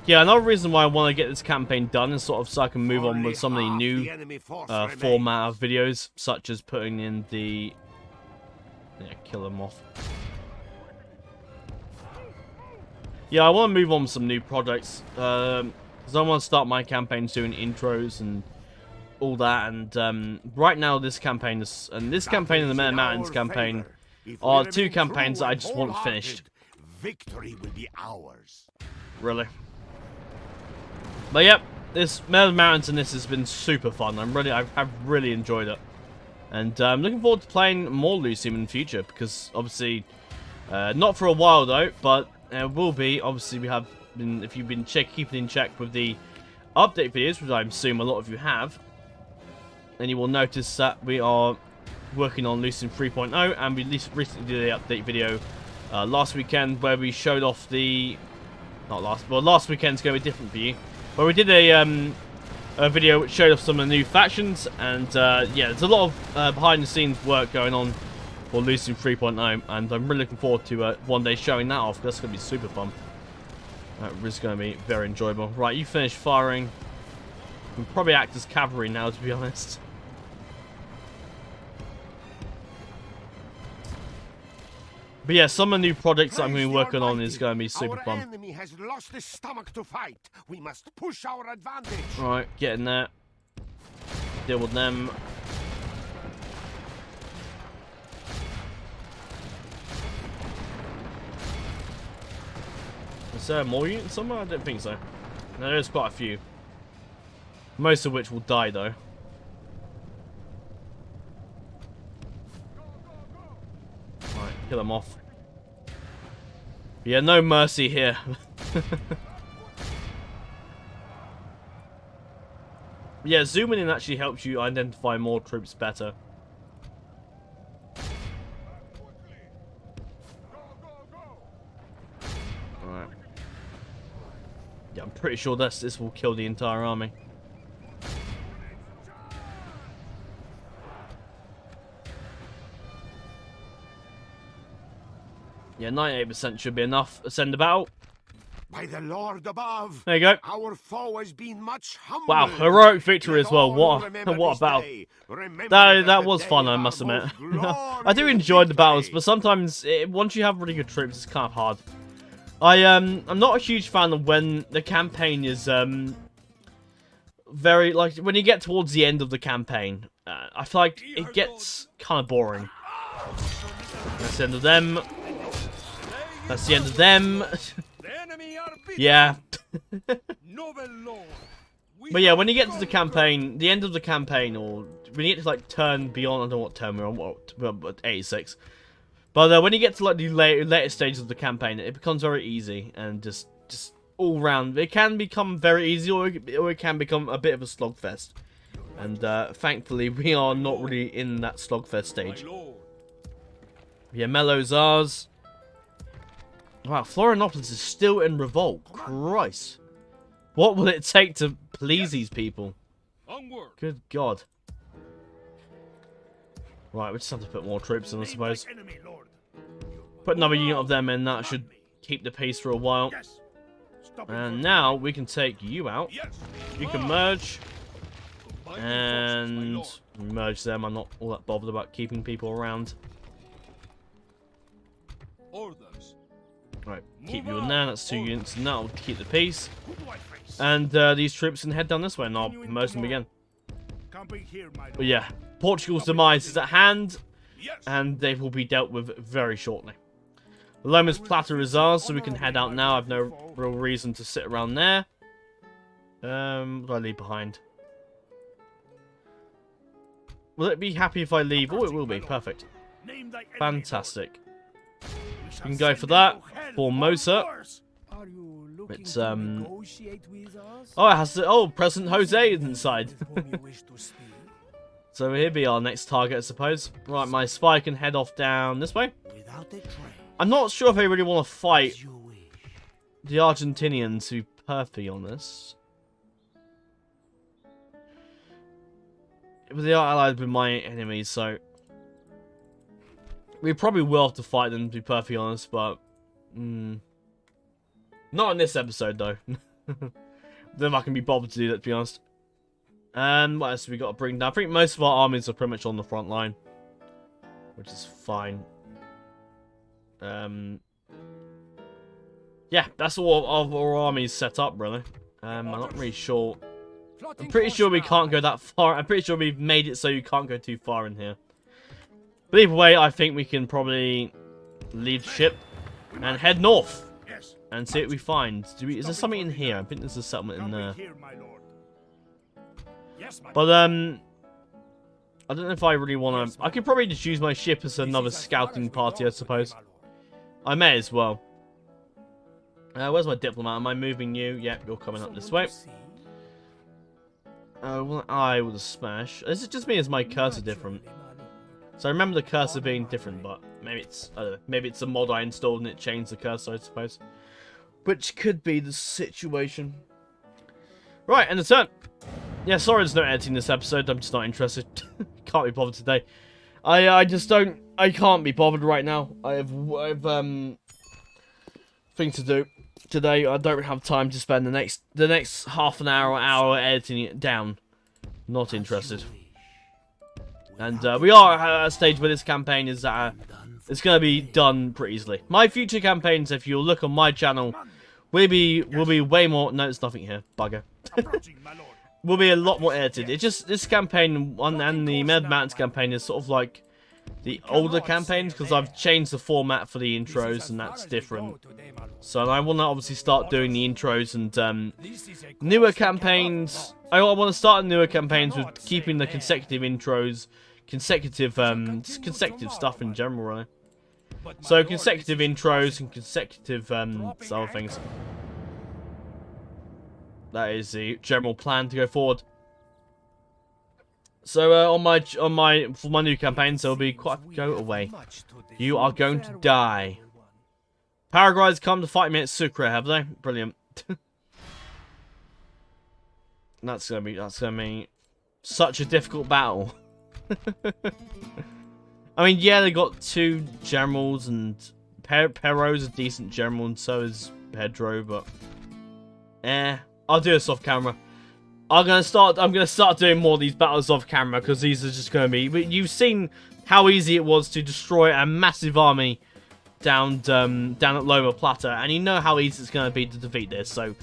[SPEAKER 2] Yeah, another reason why I want to get this campaign done is sort of so I can move on with some of the new format of videos, such as putting in the... Yeah, kill them off. Yeah, I want to move on with some new projects. Because I want to start my campaigns doing intros and all that. And right now, this campaign is, and this campaign and the Men Mountains campaign are two campaigns that I just want finished.
[SPEAKER 4] Victory will be ours.
[SPEAKER 2] Really. But yep, this Men Mountains and this has been super fun. I've really enjoyed it. And I'm looking forward to playing more Lucium in the future, because obviously, not for a while though, but it will be. Obviously, we have been, if you've been keeping in check with the update videos, which I assume a lot of you have, then you will notice that we are working on Lucium 3.0, and we recently did an update video last weekend where we showed off the, last weekend's going to be different for you, where we did a video which showed off some of the new factions, and yeah, there's a lot of behind the scenes work going on for Lucium 3.0, and I'm really looking forward to one day showing that off. That's going to be super fun. That is going to be very enjoyable. Right, you finished firing. You can probably act as cavalry now, to be honest. But yeah, some of the new projects that I'm going to be working on is going to be super fun.
[SPEAKER 4] Our enemy has lost his stomach to fight. We must push our advantage.
[SPEAKER 2] Right, get in there. Deal with them. Is there more units somewhere? I don't think so. No, there's quite a few. Most of which will die though. Right, kill them off. Yeah, no mercy here. Yeah, zooming in actually helps you identify more troops better. Alright. Yeah, I'm pretty sure this will kill the entire army. Yeah, 98% should be enough. Send about.
[SPEAKER 4] By the Lord above.
[SPEAKER 2] There you go.
[SPEAKER 4] Our foe has been much humbled.
[SPEAKER 2] Wow, heroic victory as well. What a battle. That was fun, I must admit. I do enjoy the battles, but sometimes once you have really good troops, it's kind of hard. I'm not a huge fan of when the campaign is very, like, when you get towards the end of the campaign. I feel like it gets kind of boring. That's the end of them. That's the end of them. Yeah. But yeah, when you get to the campaign, the end of the campaign, or when you get to like turn beyond, I don't know what turn we're on, what 86. But when you get to like the later stages of the campaign, it becomes very easy and just all round. It can become very easy, or it can become a bit of a slogfest. And thankfully, we are not really in that slogfest stage. Yeah, Mellow's ours. Wow, Florianopolis is still in revolt. Christ. What will it take to please these people?
[SPEAKER 3] Onward.
[SPEAKER 2] Good God. Right, we just have to put more troops in, I suppose.
[SPEAKER 3] Enemy, Lord.
[SPEAKER 2] Put another unit of them in, that should keep the peace for a while.
[SPEAKER 3] Yes. Stop it
[SPEAKER 2] And
[SPEAKER 3] for-
[SPEAKER 2] now we can take you out.
[SPEAKER 3] Yes.
[SPEAKER 2] You can merge.
[SPEAKER 3] Combine your
[SPEAKER 2] And
[SPEAKER 3] forces, my lord.
[SPEAKER 2] merge them. I'm not all that bothered about keeping people around.
[SPEAKER 3] Orders.
[SPEAKER 2] Right, keep you in there. That's 2 units. And that'll keep the peace.
[SPEAKER 3] Who do I face?
[SPEAKER 2] And these troops can head down this way, and I'll merge them again.
[SPEAKER 3] Camping here, my lord.
[SPEAKER 2] But yeah, Portugal's demise is at hand,
[SPEAKER 3] Yes.
[SPEAKER 2] and they will be dealt with very shortly. Lomas Plata is ours, so we can head out now. I've no real reason to sit around there. What do I leave behind? Will it be happy if I leave? Oh, it will be. Perfect.
[SPEAKER 3] Name thy enemy,
[SPEAKER 2] Fantastic.
[SPEAKER 3] Lord. We shall
[SPEAKER 2] can go
[SPEAKER 3] send
[SPEAKER 2] for
[SPEAKER 3] them
[SPEAKER 2] that.
[SPEAKER 3] to hell
[SPEAKER 2] Formosa.
[SPEAKER 3] on horse.
[SPEAKER 5] Are you looking
[SPEAKER 2] It's,
[SPEAKER 5] to negotiate with us?
[SPEAKER 2] Oh, it has to. Oh, President Jose is inside.
[SPEAKER 5] With whom you wish to speak?
[SPEAKER 2] So he'll be our next target, I suppose. Right, my spy can head off down this way.
[SPEAKER 5] Without a trace,
[SPEAKER 2] I'm not sure if I really want to fight
[SPEAKER 5] as you wish.
[SPEAKER 2] the Argentinians, to be perfectly honest. But they are allied with my enemies, so we probably will have to fight them, to be perfectly honest, but not in this episode, though. Then I can be bothered to do that, to be honest. What else have we got to bring down? I think most of our armies are pretty much on the front line, which is fine. Yeah, that's all of our armies set up, really. I'm not really sure. I'm pretty sure we can't go that far. I'm pretty sure we've made it so you can't go too far in here. But either way, I think we can probably leave the ship and head north
[SPEAKER 3] Yes.
[SPEAKER 2] and see what we find. Is there something in here? I think there's a settlement in there.
[SPEAKER 3] Camping here, my lord. Yes, my
[SPEAKER 2] But I don't know if I really want to. I could probably just use my ship as another scouting party, I suppose. I may as well. Where's my diplomat? Am I moving you? Yep, you're coming up this way. Well, I would smash. Is it just me? Is my cursor different? So I remember the cursor being different, but maybe it's I don't know. Maybe it's a mod I installed and it changed the cursor, I suppose. Which could be the situation. Right, and the turn. Yeah, sorry, there's no editing this episode. I'm just not interested. Can't be bothered today. I just don't. I can't be bothered right now. I have things to do today. I don't have time to spend the next half an hour or hour editing it down. Not interested. And we are at a stage where this campaign is it's going to be done pretty easily. My future campaigns, if you look on my channel, will be way more. No, there's nothing here. Bugger.
[SPEAKER 3] approaching, my lord.
[SPEAKER 2] Will be a lot more edited. It's just this campaign and the Med Mountains campaign is sort of like the older campaigns because I've changed the format for the intros and that's different. So I want to obviously start doing the intros and newer campaigns. I want to start newer campaigns with keeping the consecutive intros, consecutive stuff in general, really. So consecutive intros and consecutive other things. That is the general plan to go forward. So for my new campaigns, there will be quite go away. You are going to die. Paraguay's come to fight me at Sucre, have they? Brilliant. That's gonna be such a difficult battle. I mean, yeah, they got 2 generals, and Perro's a decent general, and so is Pedro, but I'll do this off camera. I'm gonna start doing more of these battles off camera because these are just gonna be. You've seen how easy it was to destroy a massive army down at Loma Plata, and you know how easy it's gonna be to defeat this. So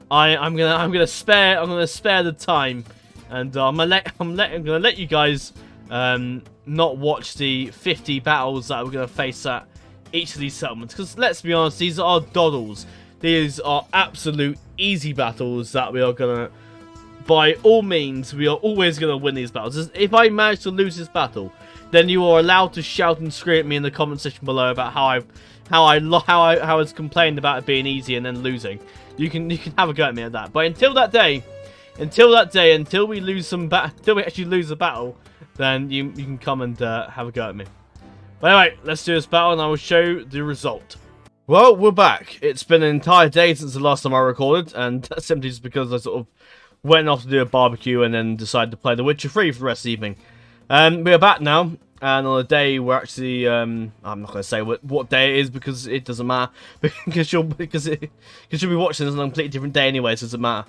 [SPEAKER 2] I'm gonna spare the time, and I'm gonna let you guys not watch the 50 battles that we're gonna face at each of these settlements, because let's be honest, these are doddles. These are absolute easy battles that we are gonna, by all means, we are always gonna win these battles. If I manage to lose this battle, then you are allowed to shout and scream at me in the comment section below about how I was complained about it being easy and then losing. You can have a go at me at that. But until that day, until we actually lose the battle, then you can come and have a go at me. But anyway, let's do this battle and I will show you the result. Well, we're back. It's been an entire day since the last time I recorded, and that's simply just because I sort of went off to do a barbecue and then decided to play The Witcher 3 for the rest of the evening. We're back now, and on a day we're actually, I'm not going to say what day it is because it doesn't matter, because you'll be watching this on a completely different day anyway, so it doesn't matter.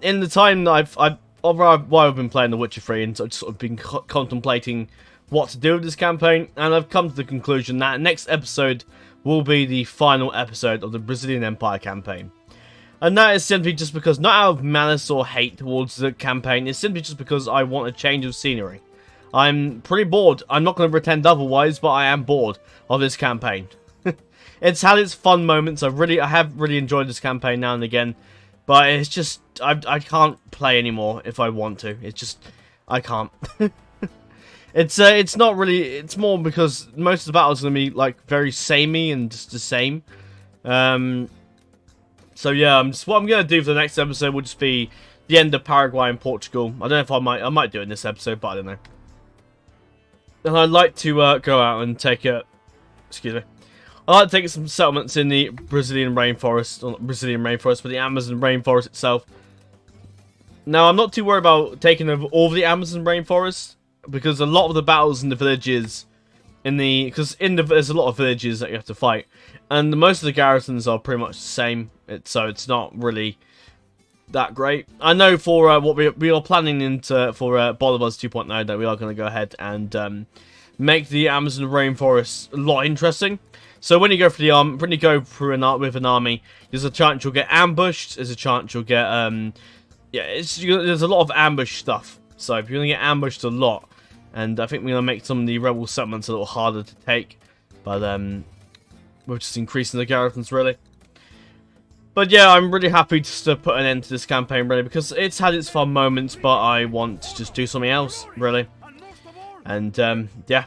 [SPEAKER 2] In the time that while I've been playing The Witcher 3 and I've sort of been contemplating what to do with this campaign, and I've come to the conclusion that next episode will be the final episode of the Brazilian Empire campaign. And that is simply just because, not out of malice or hate towards the campaign, it's simply just because I want a change of scenery. I'm pretty bored. I'm not going to pretend otherwise, but I am bored of this campaign. It's had its fun moments. I have really enjoyed this campaign now and again, but it's just, I can't play anymore if I want to. It's just, I can't. It's not really, it's more because most of the battles are going to be, like, very samey and just the same. So yeah, what I'm going to do for the next episode will just be the end of Paraguay and Portugal. I don't know if I might do it in this episode, but I don't know. And I'd like to go out and take I'd like to take some settlements in the Brazilian rainforest, or not Brazilian rainforest, but the Amazon rainforest itself. Now, I'm not too worried about taking over all the Amazon rainforest, because a lot of the battles in the villages, there's a lot of villages that you have to fight, and most of the garrisons are pretty much the same, so it's not really that great. I know for what we are planning for Bolivars 2.0 that we are going to go ahead and make the Amazon rainforest a lot interesting. So when you go for when you go through with an army, there's a chance you'll get ambushed. There's a chance you'll get there's a lot of ambush stuff. So if you're going to get ambushed a lot, and I think we're going to make some of the rebel settlements a little harder to take, but we're just increasing the garrisons really. But yeah, I'm really happy just to put an end to this campaign really, because it's had its fun moments, but I want to just do something else really. And yeah,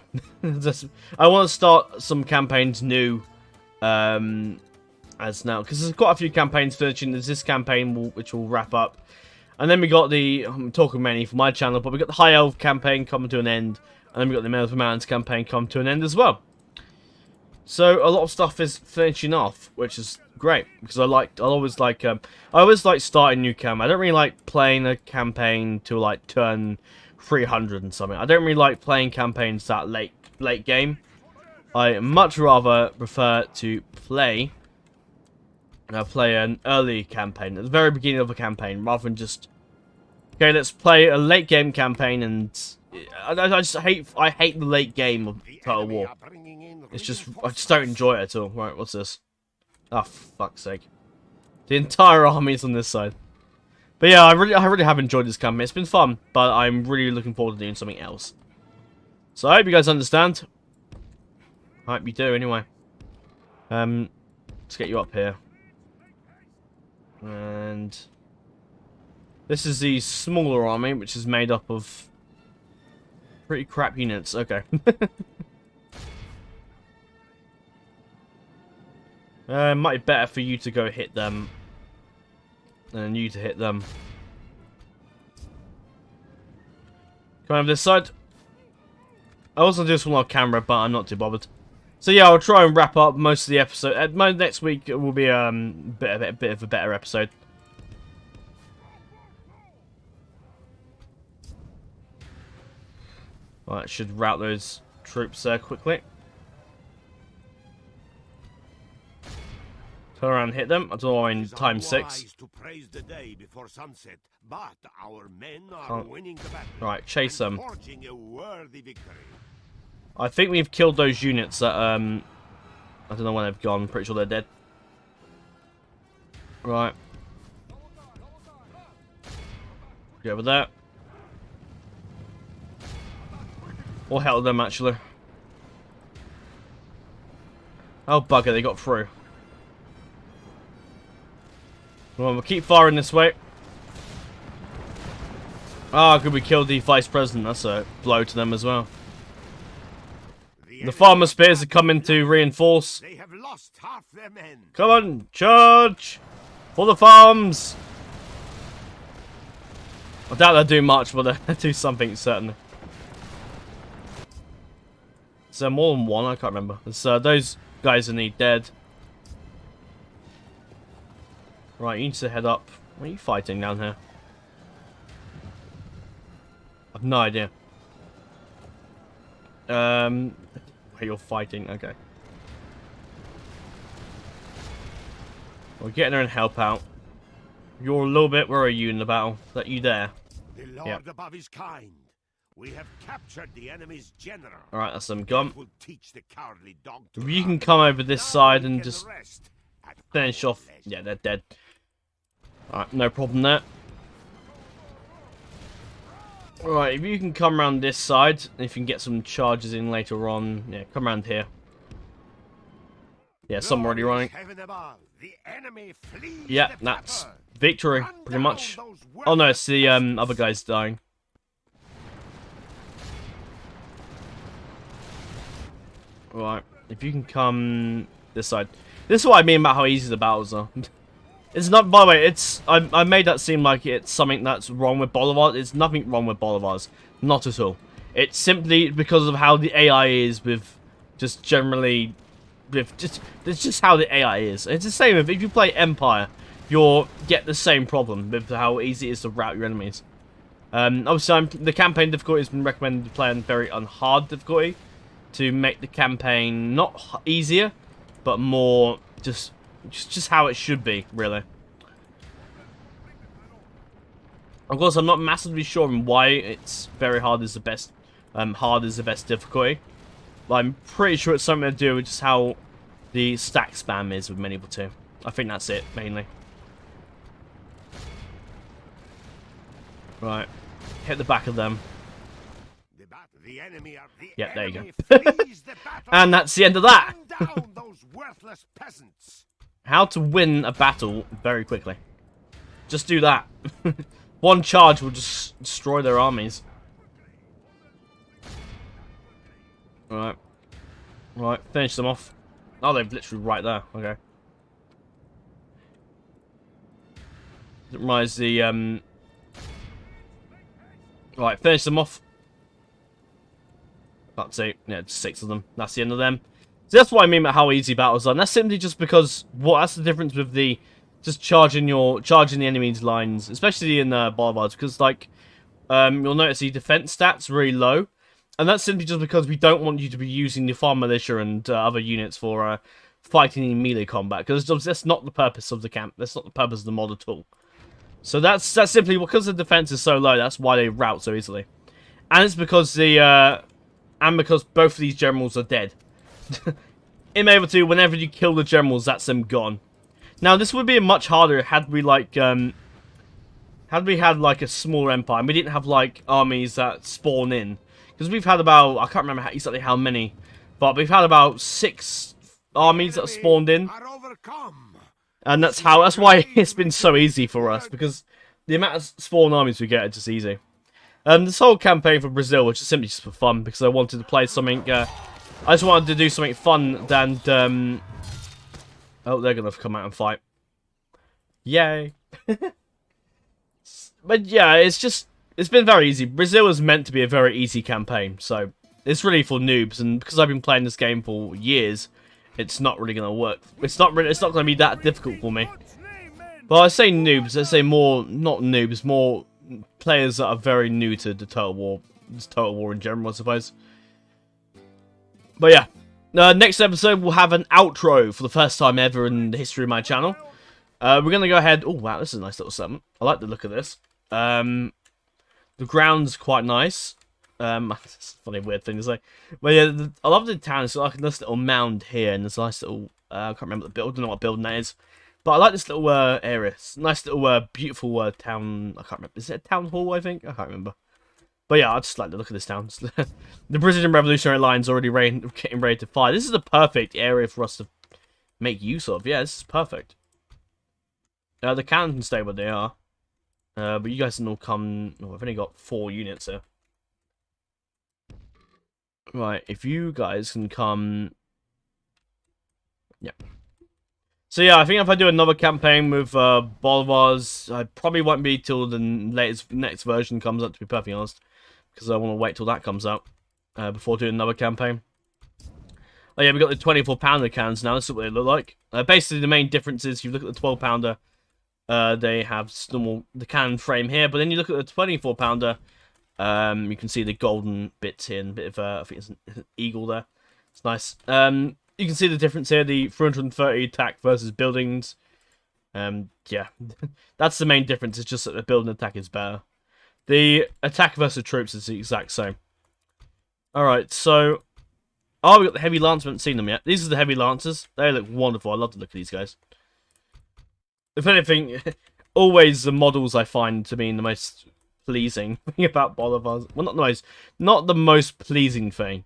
[SPEAKER 2] I want to start some campaigns new as now, because there's quite a few campaigns finishing. There's this campaign which will wrap up. And then we got I'm talking mainly for my channel, but we got the High Elf campaign coming to an end. And then we got the Males of the Mountains campaign coming to an end as well. So a lot of stuff is finishing off, which is great. Because I always like starting new campaign. I don't really like playing a campaign to like turn 300 and something. I don't really like playing campaigns that late game. I much rather prefer to play an early campaign at the very beginning of a campaign, rather than just, okay, let's play a late game campaign. And I hate the late game of Total War. It's just, I just don't enjoy it at all. Right, what's this? Oh, fuck's sake! The entire army's on this side. But yeah, I really have enjoyed this campaign. It's been fun, but I'm really looking forward to doing something else. So I hope you guys understand. I hope you do anyway. Let's get you up here. And this is the smaller army, which is made up of pretty crap units. Okay. Might be better for you to go hit them than you to hit them. Come over this side. I was going to do this one on camera, but I'm not too bothered. So yeah, I'll try and wrap up most of the episode. Next week it will be a bit of a better episode. Alright, should route those troops there quickly. Turn around and hit them. I don't know why in time 6.
[SPEAKER 4] To praise the day before sunset, but our men are winning the battle.
[SPEAKER 2] Right, chase them.
[SPEAKER 4] Forging a worthy victory.
[SPEAKER 2] I think we've killed those units that, I don't know when they've gone. I'm pretty sure they're dead. Right. Get over there. Or hell them, actually. Oh, bugger, they got through. Well, we'll keep firing this way. Ah, good, we killed the Vice President. That's a blow to them as well. The farmer spears are coming to reinforce.
[SPEAKER 4] They have lost half their men.
[SPEAKER 2] Come on, charge! For the farms! I doubt they'll do much, but they'll do something, certainly. Is there more than one? I can't remember. There's those guys in the dead. Right, you need to head up. What are you fighting down here? I've no idea. Where you're fighting, okay. We'll get in there and help out. You're a little bit, where are you in the battle? Is that you there?
[SPEAKER 4] The Lord above is kind. We have captured the enemy's general.
[SPEAKER 2] Alright, that's some gum.
[SPEAKER 4] Will teach the cowardly dog to
[SPEAKER 2] You can
[SPEAKER 4] run.
[SPEAKER 2] come over this
[SPEAKER 4] Now
[SPEAKER 2] side
[SPEAKER 4] we
[SPEAKER 2] and
[SPEAKER 4] can
[SPEAKER 2] just
[SPEAKER 4] rest at
[SPEAKER 2] finish
[SPEAKER 4] our
[SPEAKER 2] off.
[SPEAKER 4] leisure.
[SPEAKER 2] Yeah, they're dead. Alright, no problem there. Alright, if you can come around this side, if you can get some charges in later on, yeah, come around here. Yeah, some already running.
[SPEAKER 4] Heaven above, the enemy flees
[SPEAKER 2] Yeah,
[SPEAKER 4] the
[SPEAKER 2] that's
[SPEAKER 4] battle.
[SPEAKER 2] victory,
[SPEAKER 4] Run
[SPEAKER 2] pretty
[SPEAKER 4] down
[SPEAKER 2] much.
[SPEAKER 4] those
[SPEAKER 2] Oh no, it's
[SPEAKER 4] worthless
[SPEAKER 2] the
[SPEAKER 4] peasants.
[SPEAKER 2] other guy's dying. Right, if you can come this side. This is what I mean about how easy the battles are. It's not, by the way, it's, I made that seem like it's something that's wrong with Bolivars. It's nothing wrong with Bolivars. Not at all. It's simply because of how the AI is with, just generally, with just, it's just how the AI is. It's the same if you play Empire, you'll get the same problem with how easy it is to rout your enemies. Obviously, the campaign difficulty has been recommended to play on very hard difficulty to make the campaign not easier, but more just how it should be, really. Of course, I'm not massively sure on why it's very hard is the best, hard is the best difficulty. But I'm pretty sure it's something to do with just how the stack spam is with Medieval 2. I think that's it, mainly. Right. Hit the back of them. Yeah, there you go. And that's the end of that.
[SPEAKER 4] Down those worthless peasants.
[SPEAKER 2] How to win a battle very quickly. Just do that. One charge will just destroy their armies. Right. Right, finish them off. Oh, they're literally right there. Okay. Rise the, Right, finish them off. That's it. Yeah, just 6 of them. That's the end of them. So that's what I mean about how easy battles are. And that's simply just because that's the difference with the just charging the enemy's lines, especially in Bolivars, because like you'll notice the defense stats really low, and that's simply just because we don't want you to be using the farm militia and other units for fighting in melee combat, because that's not the purpose of the camp. That's not the purpose of the mod at all. So that's simply because the defense is so low. That's why they rout so easily, and it's because because both of these generals are dead. In Medieval 2, whenever you kill the generals, that's them gone. Now, this would be much harder had we like had we had like a smaller empire and we didn't have like armies that spawn in, because we've had about, I can't remember exactly how many, but we've had about 6 armies that spawned in, and that's why it's been so easy for us, because the amount of spawn armies we get are just easy. This whole campaign for Brazil was just simply just for fun, because I wanted to play something. I just wanted to do something fun than. Oh, they're gonna come out and fight. Yay! But yeah, it's been very easy. Brazil is meant to be a very easy campaign, so it's really for noobs. And because I've been playing this game for years, it's not really gonna work. It's not gonna be that difficult for me. But I say noobs. I say more not noobs, more players that are very new to the Total War in general, I suppose. But yeah, next episode we'll have an outro for the first time ever in the history of my channel. We're gonna go ahead. Oh wow, this is a nice little settlement. I like the look of this. The ground's quite nice. It's a funny weird thing to say. But yeah, I love the town. It's like a nice little mound here, and there's a nice little. I can't remember the building. I don't know what building that is. But I like this little area. It's a nice little beautiful town. I can't remember. Is it a town hall? I think I can't remember. But yeah, I just like the look of this town. The Brazilian Revolutionary Line's already getting ready to fire. This is the perfect area for us to make use of. Yeah, this is perfect. The cannons can stay where they are. But you guys can all come. Oh, I've only got 4 units here. Right, if you guys can come. Yep. So yeah, I think if I do another campaign with Bolivars, I probably won't be till the next version comes out, to be perfectly honest, because I want to wait till that comes out before doing another campaign. Oh yeah, we got the 24-pounder cannons now. This is what they look like. Basically, the main difference is, if you look at the 12-pounder, They have normal the cannon frame here, but then you look at the 24 pounder. You can see the golden bits here, and a bit of I think it's an eagle there. It's nice. You can see the difference here: the 330 attack versus buildings. Yeah, that's the main difference. It's just that the building attack is better. The attack versus troops is the exact same. All right, so we got the heavy lance. We haven't seen them yet. These are the heavy lancers. They look wonderful. I love the look of these guys. If anything, always the models I find to be the most pleasing thing about Bolivars. Well, not the most pleasing thing,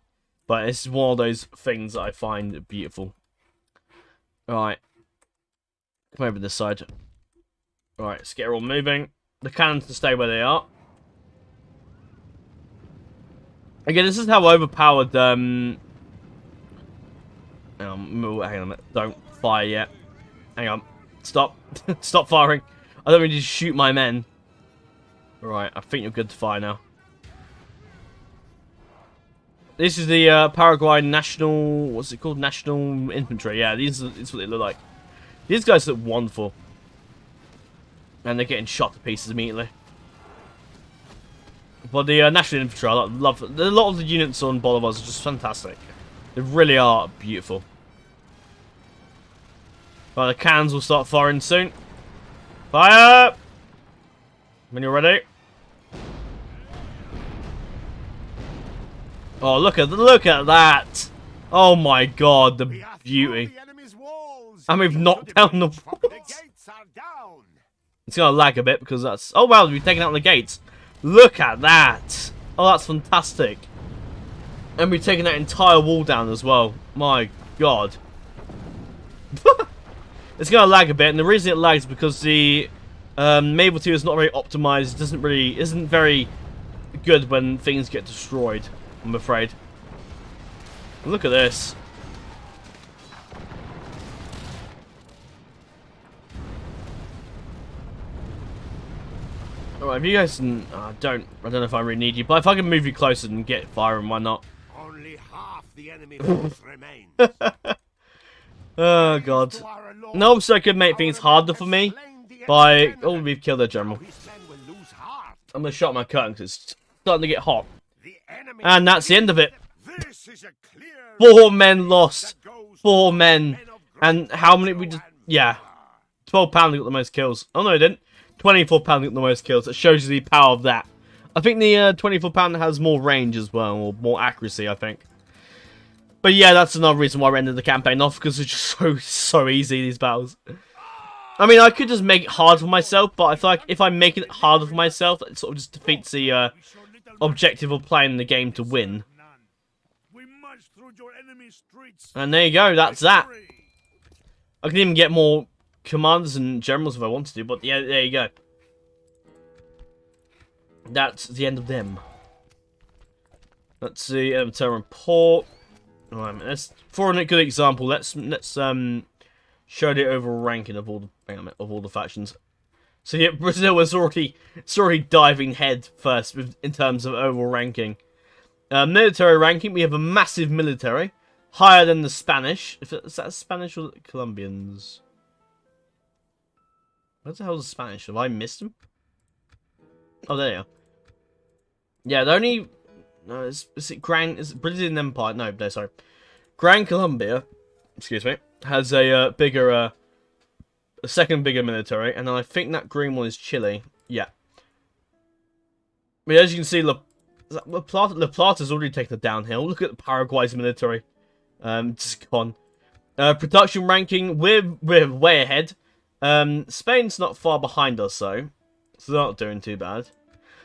[SPEAKER 2] but it's one of those things that I find beautiful. Alright. Come over this side. Alright, let's get her all moving. The cannons can stay where they are. Again, this is how overpowered, hang on a minute. Don't fire yet. Hang on. Stop. Stop firing. I don't really shoot my men. Right, I think you're good to fire now. This is the Paraguay National... What's it called? National Infantry. Yeah, this is what they look like. These guys look wonderful. And they're getting shot to pieces immediately. But the National Infantry, I love... A lot of the units on Bolivars are just fantastic. They really are beautiful. Right, the cannons will start firing soon. Fire! When you're ready. Oh, look at that! Oh my god, the beauty. And we've knocked down the walls. It's gonna lag a bit because that's... Oh wow, we've taken out the gates. Look at that! Oh, that's fantastic. And we've taken that entire wall down as well. My god. It's gonna lag a bit, and the reason it lags is because the Mabel 2 is not very optimized. Isn't very good when things get destroyed, I'm afraid. Look at this. Alright, if you guys can, I don't know if I really need you, but if I can move you closer and get firing, why not?
[SPEAKER 4] Only half the enemy force remains.
[SPEAKER 2] Oh god. No, so I could make things harder for me by... Oh, we've killed their general. I'm gonna shut my curtain because it's starting to get hot. And that's the end of it. 4 men lost. 4 men. And how many we just... Yeah. 12 pound got the most kills. Oh no, it didn't. 24 pound got the most kills. That shows you the power of that. I think the 24 pound has more range as well, or more accuracy, I think. But yeah, that's another reason why I ended the campaign off, because it's just so easy, these battles. I mean, I could just make it hard for myself, but I feel like if I make it harder for myself, it sort of just defeats the objective of playing the game to win. And there you go, that's that. I can even get more commanders and generals if I want to, but yeah, there you go. That's the end of them. Let's see, Terran Port. Alright, let's, for a good example, let's show the overall ranking of all the factions. So yeah, Brazil is already diving head first in terms of overall ranking. Military ranking, we have a massive military, higher than the Spanish. Is that Spanish or Colombians? What the hell is the Spanish? Have I missed them? Oh, there you are. Yeah, the only... No, is it Brazilian Empire? No, sorry. Gran Colombia, excuse me, has a a second bigger military, and I think that green one is Chile. Yeah. But as you can see, La Plata's already taken a downhill. Look at Paraguay's military. Just gone. Production ranking, we're way ahead. Spain's not far behind us, though. So they're not doing too bad.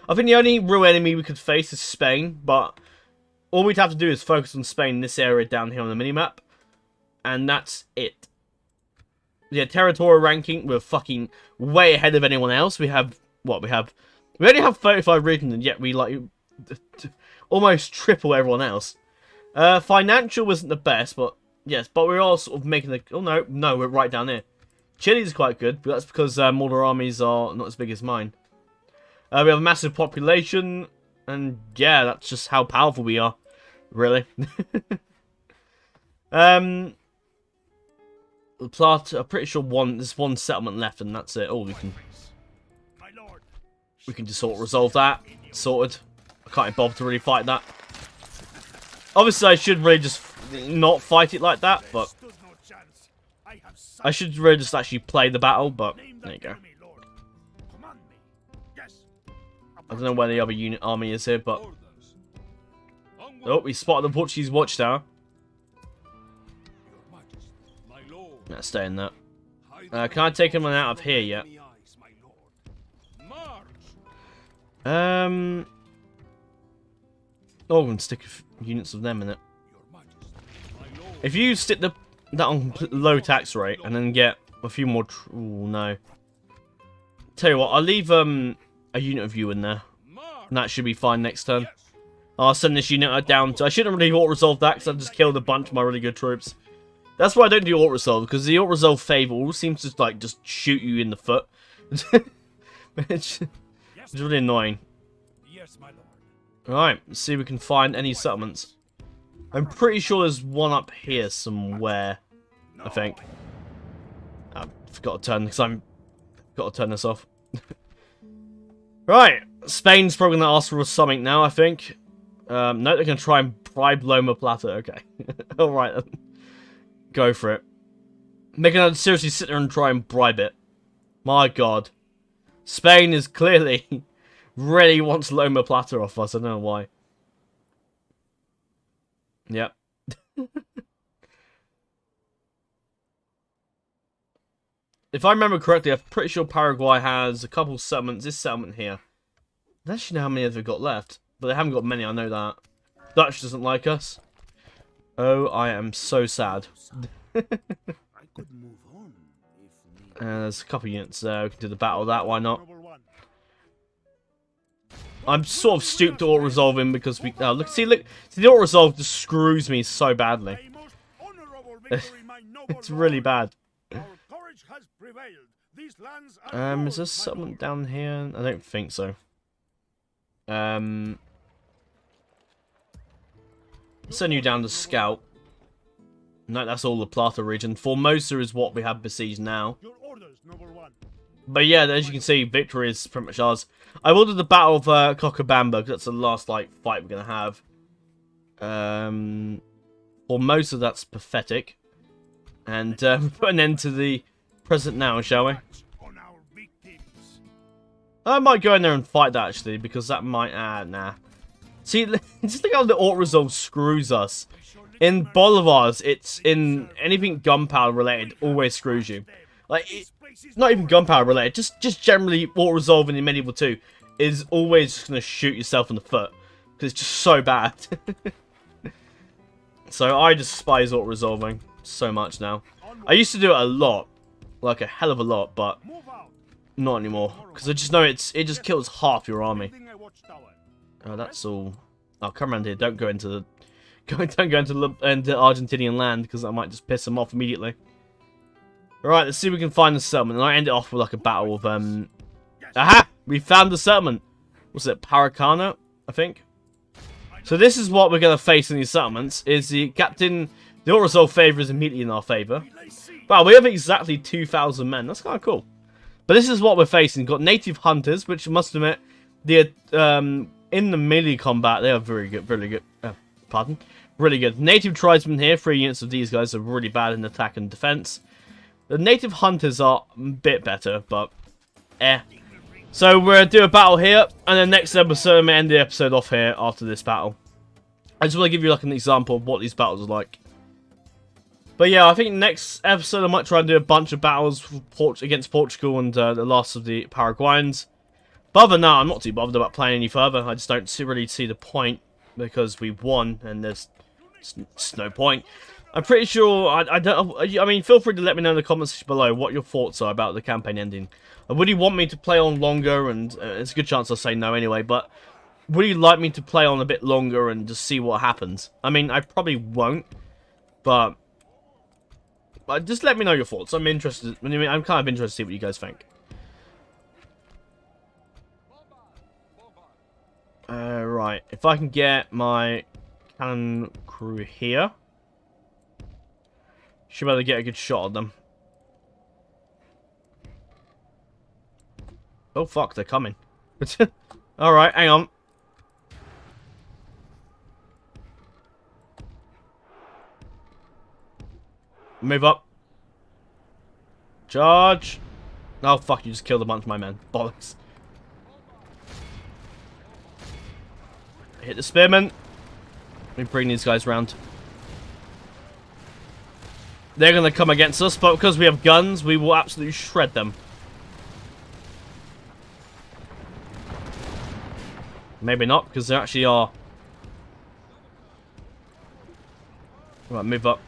[SPEAKER 2] I think the only real enemy we could face is Spain, but all we'd have to do is focus on Spain in this area down here on the minimap. And that's it. Yeah, territorial ranking, we're fucking way ahead of anyone else. We have, what, we only have 35 regions, and yet we, like, almost triple everyone else. Financial wasn't the best, but, yes, but we're all sort of making the, oh no, we're right down here. Chile's quite good, but that's because all their armies are not as big as mine. We have a massive population, and yeah, that's just how powerful we are, really. I'm pretty sure there's one settlement left, and that's it. Oh, we can just sort of resolve that. Sorted. I can't be bothered to really fight that. Obviously, I should really just not fight it like that, but I should really just actually play the battle, but there you go. I don't know where the other unit army is here, but... Oh, we spotted the Portuguese watchtower. Let's stay in that. Can I take him out of here yet? Oh, and stick units of them in it. If you stick that on low tax rate and then get a few more... Ooh, no. Tell you what, I'll leave a unit of you in there. And that should be fine next turn. I'll send this unit down to... I shouldn't really auto-resolve that because I've just killed a bunch of my really good troops. That's why I don't do auto-resolve, because the auto-resolve favor all seems to, like, just shoot you in the foot. It's really annoying. Alright, let's see if we can find any settlements. I'm pretty sure there's one up here somewhere, I think. I forgot to turn this off. Right, Spain's probably going to ask for something now, I think. No, they're going to try and bribe Loma Plata. Okay. Alright then. Go for it. They're going to seriously sit there and try and bribe it. My god. Spain is clearly... really wants Loma Plata off us. I don't know why. Yep. If I remember correctly, I'm pretty sure Paraguay has a couple settlements. This settlement here. I don't actually know how many they've got left. But they haven't got many, I know that. Dutch doesn't like us. Oh, I am so sad. There's a couple units there. We can do the battle of that, why not? I'm sort of stooped to auto-resolving because we... look, the auto-resolve just screws me so badly. It's really bad. Is there something down here? I don't think so. Send you down to scout. No, that's all the Plata region. Formosa is what we have besieged now. But yeah, as you can see, victory is pretty much ours. I will do the Battle of Cochabamba, because that's the last fight we're going to have. Formosa, that's pathetic. And put an end to the present now, shall we? I might go in there and fight that, actually, because that might... nah. See, just look how the auto-resolve screws us. In Bolivars, it's in anything gunpowder related, always screws you. Like, not even gunpowder related, just generally auto-resolve in Medieval 2 is always just going to shoot yourself in the foot. Because it's just so bad. So I despise auto-resolving so much now. I used to do it a lot. Like a hell of a lot, but not anymore. Because I just know it just kills half your army. Oh, that's all. Oh, come around here. Don't go into the... Don't go into Argentinian land, because that might just piss them off immediately. Alright, let's see if we can find the settlement. And I end it off with like a battle of... Aha! We found the settlement. What's it? Paracana, I think. So this is what we're going to face in these settlements. Is the captain... The auto-resolve favour is immediately in our favour. Wow, we have exactly 2,000 men. That's kind of cool. But this is what we're facing. We've got native hunters, which I must admit... in the melee combat, they are very good. Really good. Pardon? Really good. Native tribesmen here, 3 units of these guys are really bad in attack and defense. The native hunters are a bit better, but So we're going to do a battle here, and then next episode, I'm going to end the episode off here after this battle. I just want to give you like an example of what these battles are like. But yeah, I think next episode I might try and do a bunch of battles against Portugal and the last of the Paraguayans. But other than that, I'm not too bothered about playing any further. I just don't really see the point, because we've won, and there's no point. I'm pretty sure, I mean, feel free to let me know in the comments below what your thoughts are about the campaign ending. Would you want me to play on longer, and it's a good chance I'll say no anyway, but would you like me to play on a bit longer and just see what happens? I mean, I probably won't, but just let me know your thoughts. I'm interested, I'm kind of interested to see what you guys think. Right, if I can get my cannon crew here, should be able to get a good shot at them. Oh, fuck, they're coming. Alright, hang on. Move up. Charge. Oh, fuck, you just killed a bunch of my men. Bollocks. Hit the spearmen. Let me bring these guys round. They're going to come against us, but because we have guns, we will absolutely shred them. Maybe not, because there actually are. Right, move up.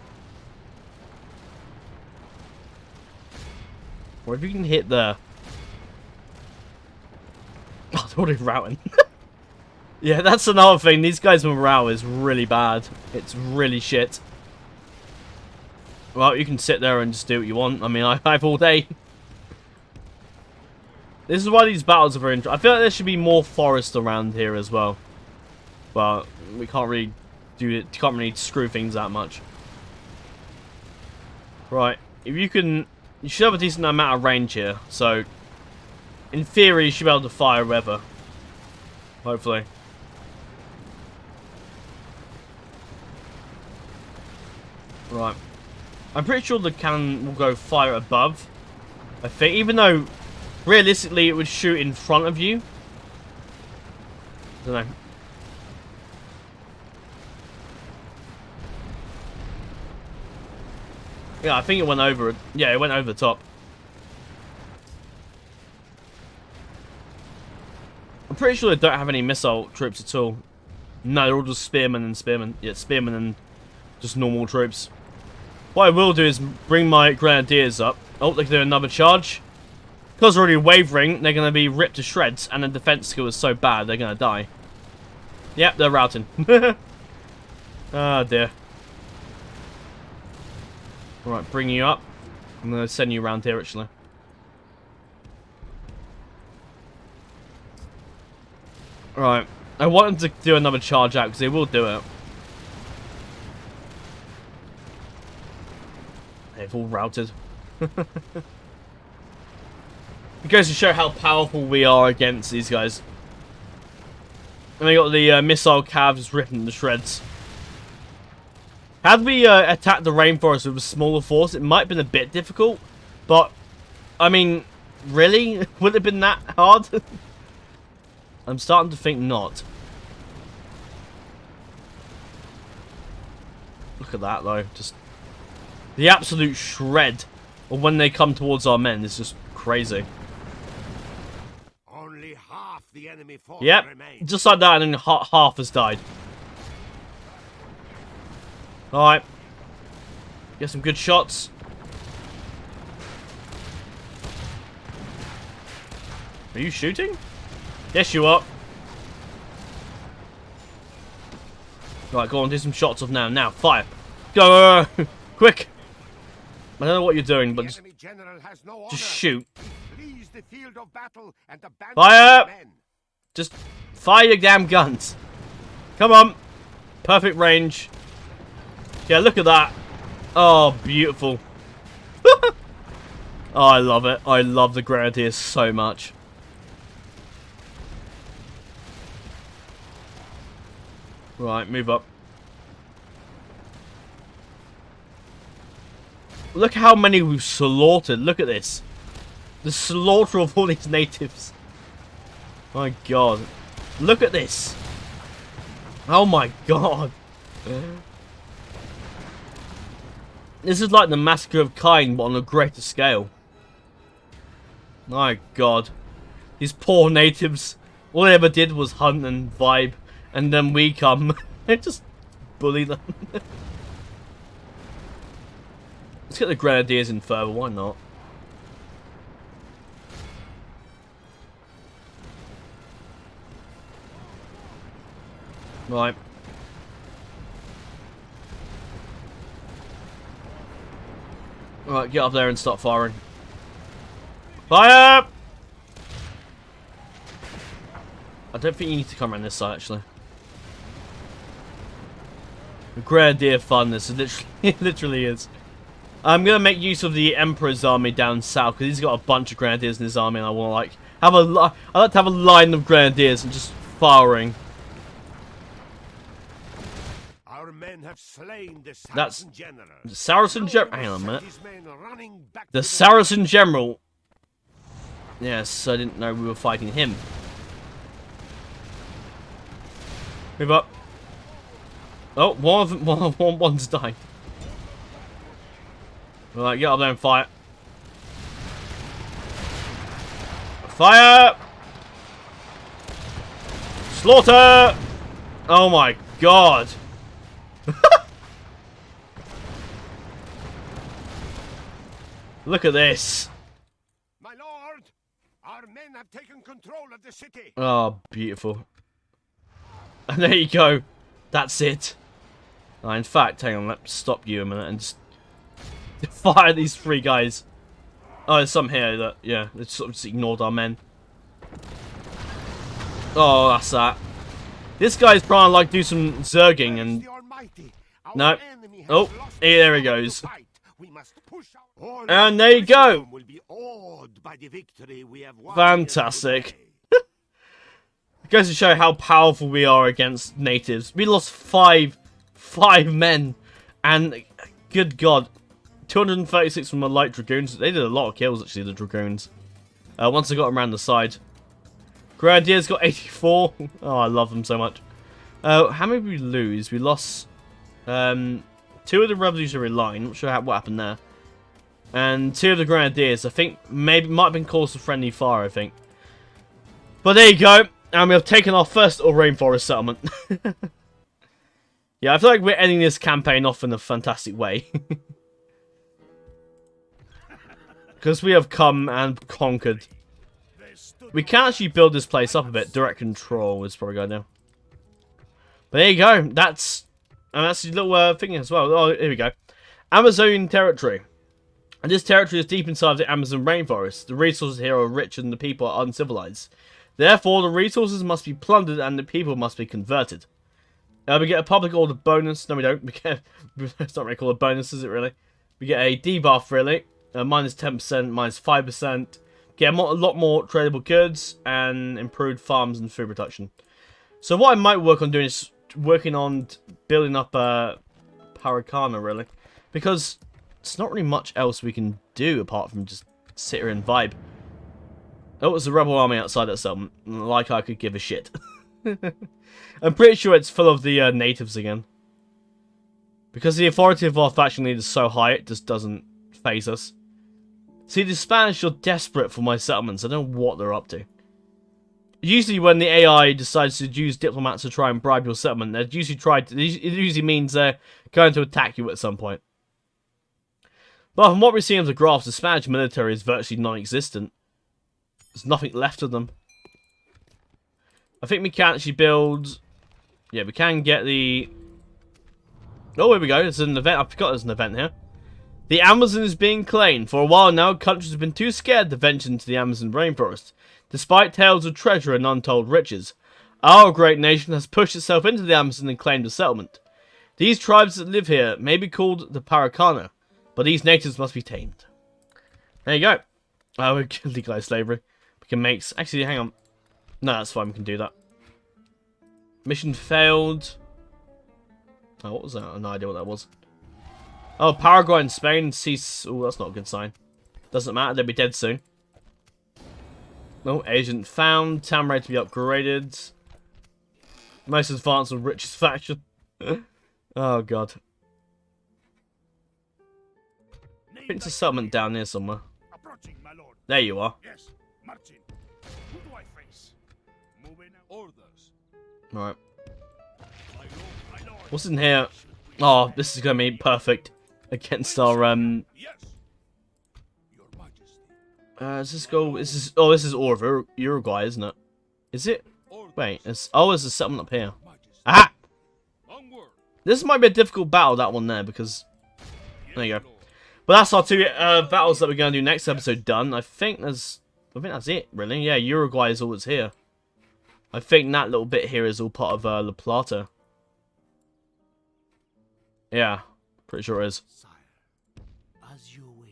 [SPEAKER 2] Or if you can hit there. Oh, they're already routing. Yeah, that's another thing. These guys' morale is really bad. It's really shit. Well, you can sit there and just do what you want. I mean, I have all day. This is why these battles are very interesting. I feel like there should be more forest around here as well. But we can't really do it. Can't really screw things that much. Right. If you can... You should have a decent amount of range here. So, in theory, you should be able to fire wherever. Hopefully. Right. I'm pretty sure the cannon will go fire above. I think, even though realistically it would shoot in front of you. I don't know. Yeah, I think it went over it. Yeah, it went over the top. I'm pretty sure they don't have any missile troops at all. No, they're all just spearmen and spearmen. Yeah, spearmen and just normal troops. What I will do is bring my grenadiers up. Oh, they can do another charge. Because they're already wavering, they're going to be ripped to shreds. And the defense skill is so bad, they're going to die. Yep, they're routing. Ah, dear. Alright, bring you up. I'm going to send you around here, actually. Alright. I want them to do another charge out, because they will do it. They've all routed. It goes to show how powerful we are against these guys. And they got the missile calves ripping to shreds. Had we attacked the rainforest with a smaller force, it might have been a bit difficult. But, I mean, really? Would it have been that hard? I'm starting to think not. Look at that, though. Just the absolute shred of when they come towards our men is just crazy.
[SPEAKER 4] Only half the enemy force
[SPEAKER 2] Yep,
[SPEAKER 4] remains.
[SPEAKER 2] just like that, and then half has died. Alright. Get some good shots. Are you shooting? Yes, you are. Right, go on, do some shots off now. Now, fire. Go! Quick! I don't know what you're doing, but just shoot.
[SPEAKER 4] The field of battle and
[SPEAKER 2] fire! Just fire your damn guns. Come on. Perfect range. Yeah, look at that. Oh, beautiful. Oh, I love it. I love the grenadiers so much. Right, move up. Look how many we've slaughtered. Look at this. The slaughter of all these natives. My god. Look at this. Oh my god. This is like the Massacre of Cain, but on a greater scale. My god. These poor natives. All they ever did was hunt and vibe. And then we come and just bully them. Let's get the grenadiers in further, why not? Right. Alright, get up there and start firing. Fire! I don't think you need to come around this side, actually. The grenadier fun, this is literally, it literally is. I'm going to make use of the Emperor's army down south, because he's got a bunch of grenadiers in his army, and I want to, like, I like to have a line of grenadiers and just firing.
[SPEAKER 4] Our men have slain the
[SPEAKER 2] That's
[SPEAKER 4] Saracen general.
[SPEAKER 2] the Saracen General. Hang
[SPEAKER 4] Lord
[SPEAKER 2] on a minute.
[SPEAKER 4] sent his men running back
[SPEAKER 2] The
[SPEAKER 4] to
[SPEAKER 2] Saracen General. Yes, I didn't know we were fighting him. Move up. Oh, one's died. Right, get up there and fire. Fire! Slaughter! Oh my god. Look at this.
[SPEAKER 4] My lord, our men have taken control of the city.
[SPEAKER 2] Oh, beautiful. And there you go. That's it. In fact, hang on, let's stop you a minute and just fire these 3 guys. Oh, there's some here that, yeah, they sort of just ignored our men. Oh, that's that. This guy's trying to, like, do some zerging and... No. Oh, there he goes. And there you go. Fantastic. It goes to show how powerful we are against natives. We lost five men. And, good God. 236 from the light dragoons. They did a lot of kills, actually, the dragoons. Once I got them around the side. Grenadiers got 84. Oh, I love them so much. How many did we lose? We lost 2 of the Revolutionary Line. Not sure what happened there. And 2 of the Grenadiers. I think maybe might have been caused to friendly fire, I think. But there you go. And we have taken our first little rainforest settlement. Yeah, I feel like we're ending this campaign off in a fantastic way. Because we have come and conquered. We can actually build this place up a bit. Direct control is probably going now. But there you go. That's a little thing as well. Oh, here we go. Amazonian territory. And this territory is deep inside the Amazon rainforest. The resources here are rich and the people are uncivilized. Therefore, the resources must be plundered and the people must be converted. We get a public order bonus. No, we don't. It's not really called a bonus, is it really? We get a debuff, really. Minus 10%, minus 5%. Get a lot more tradable goods and improved farms and food production. So what I might work on doing is working on building up Paraguay, really. Because there's not really much else we can do apart from just sit here and vibe. Oh, it's a rebel army outside that settlement. Like I could give a shit. I'm pretty sure it's full of the natives again. Because the authority of our faction leader is so high, it just doesn't faze us. See, the Spanish are desperate for my settlements. I don't know what they're up to. Usually when the AI decides to use diplomats to try and bribe your settlement, it usually means they're going to attack you at some point. But from what we're seeing of the graphs, the Spanish military is virtually non-existent. There's nothing left of them. I think we can actually build... Yeah, we can get the... Oh, here we go. There's an event. I forgot there's an event here. The Amazon is being claimed. For a while now, countries have been too scared to venture into the Amazon rainforest, despite tales of treasure and untold riches. Our great nation has pushed itself into the Amazon and claimed a settlement. These tribes that live here may be called the Paraguay, but these natives must be tamed. There you go. Oh, we can legalize slavery. We can make... Actually, hang on. No, that's fine. We can do that. Mission failed. Oh, what was that? I have no idea what that was. Oh, Paraguay and Spain cease... Oh, that's not a good sign. Doesn't matter, they'll be dead soon. No, agent found. Town rate to be upgraded. Most advanced and richest faction. Oh, God. I think it's a settlement down here somewhere. There you are.
[SPEAKER 3] Yes, marching. Who do I face? Moving orders.
[SPEAKER 2] Right.
[SPEAKER 3] My lord.
[SPEAKER 2] What's in here? Oh, this is going to be perfect against our,
[SPEAKER 3] Yes. Your Majesty.
[SPEAKER 2] Does this go... This is all of Uruguay, isn't it? Is it? Wait, there's a settlement up here. Ah!
[SPEAKER 3] Onward.
[SPEAKER 2] This might be a difficult battle, that one there, because... There you go. But that's our 2 battles that we're going to do next episode done. I think that's it, really. Yeah, Uruguay is all that's here. I think that little bit here is all part of La Plata. Yeah, pretty sure it is.
[SPEAKER 5] Sire, as you wish.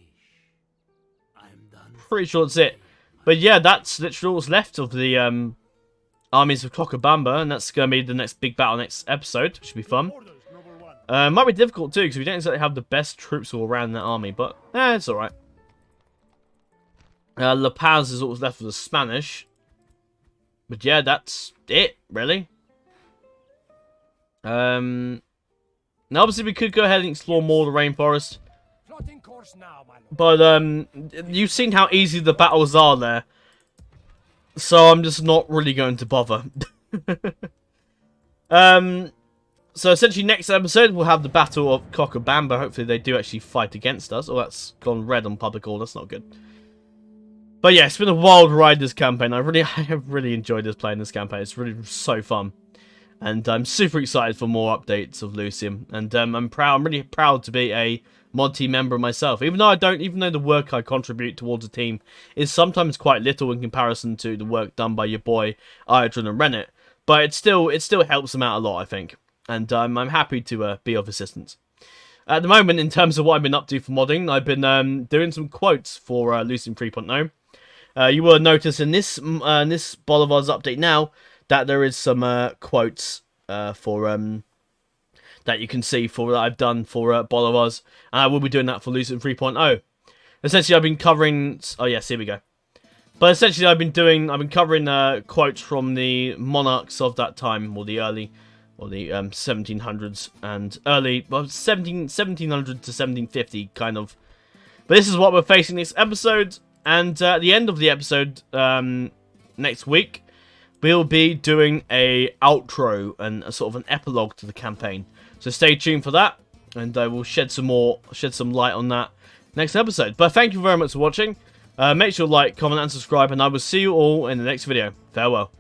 [SPEAKER 5] I'm done.
[SPEAKER 2] Pretty sure that's it. But yeah, that's literally what's left of the armies of Cochabamba, and that's going to be the next big battle next episode, which should be fun. Might be difficult too, because we don't exactly have the best troops all around that army, but it's alright. La Paz is what was left of the Spanish. But yeah, that's it, really. Now obviously we could go ahead and explore more of the rainforest. But you've seen how easy the battles are there. So I'm just not really going to bother. So essentially next episode we'll have the Battle of Cochabamba. Hopefully they do actually fight against us. Oh, that's gone red on public order. That's not good. But yeah, it's been a wild ride, this campaign. I have really enjoyed playing this campaign. It's really so fun. And I'm super excited for more updates of Lucium. And I'm really proud to be a mod team member myself. Even though the work I contribute towards a team is sometimes quite little in comparison to the work done by your boy Iadron and Rennet. But it still helps them out a lot, I think. And I'm happy to be of assistance. At the moment, in terms of what I've been up to for modding, I've been doing some quotes for Lucium 3.0. You will notice in this Bolivar's update now that there is some quotes for that you can see for that I've done for Bolivar's, and I will be doing that for Lucium 3.0. Essentially, I've been covering. Oh yes, here we go. But essentially, I've been covering quotes from the monarchs of that time, or the early, or the 1700s and early, well, 1700 to 1750 kind of. But this is what we're facing this episode. And at the end of the episode next week, we'll be doing a outro and a sort of an epilogue to the campaign. So stay tuned for that, and we'll shed some light on that next episode. But thank you very much for watching. Make sure to like, comment, and subscribe, and I will see you all in the next video. Farewell.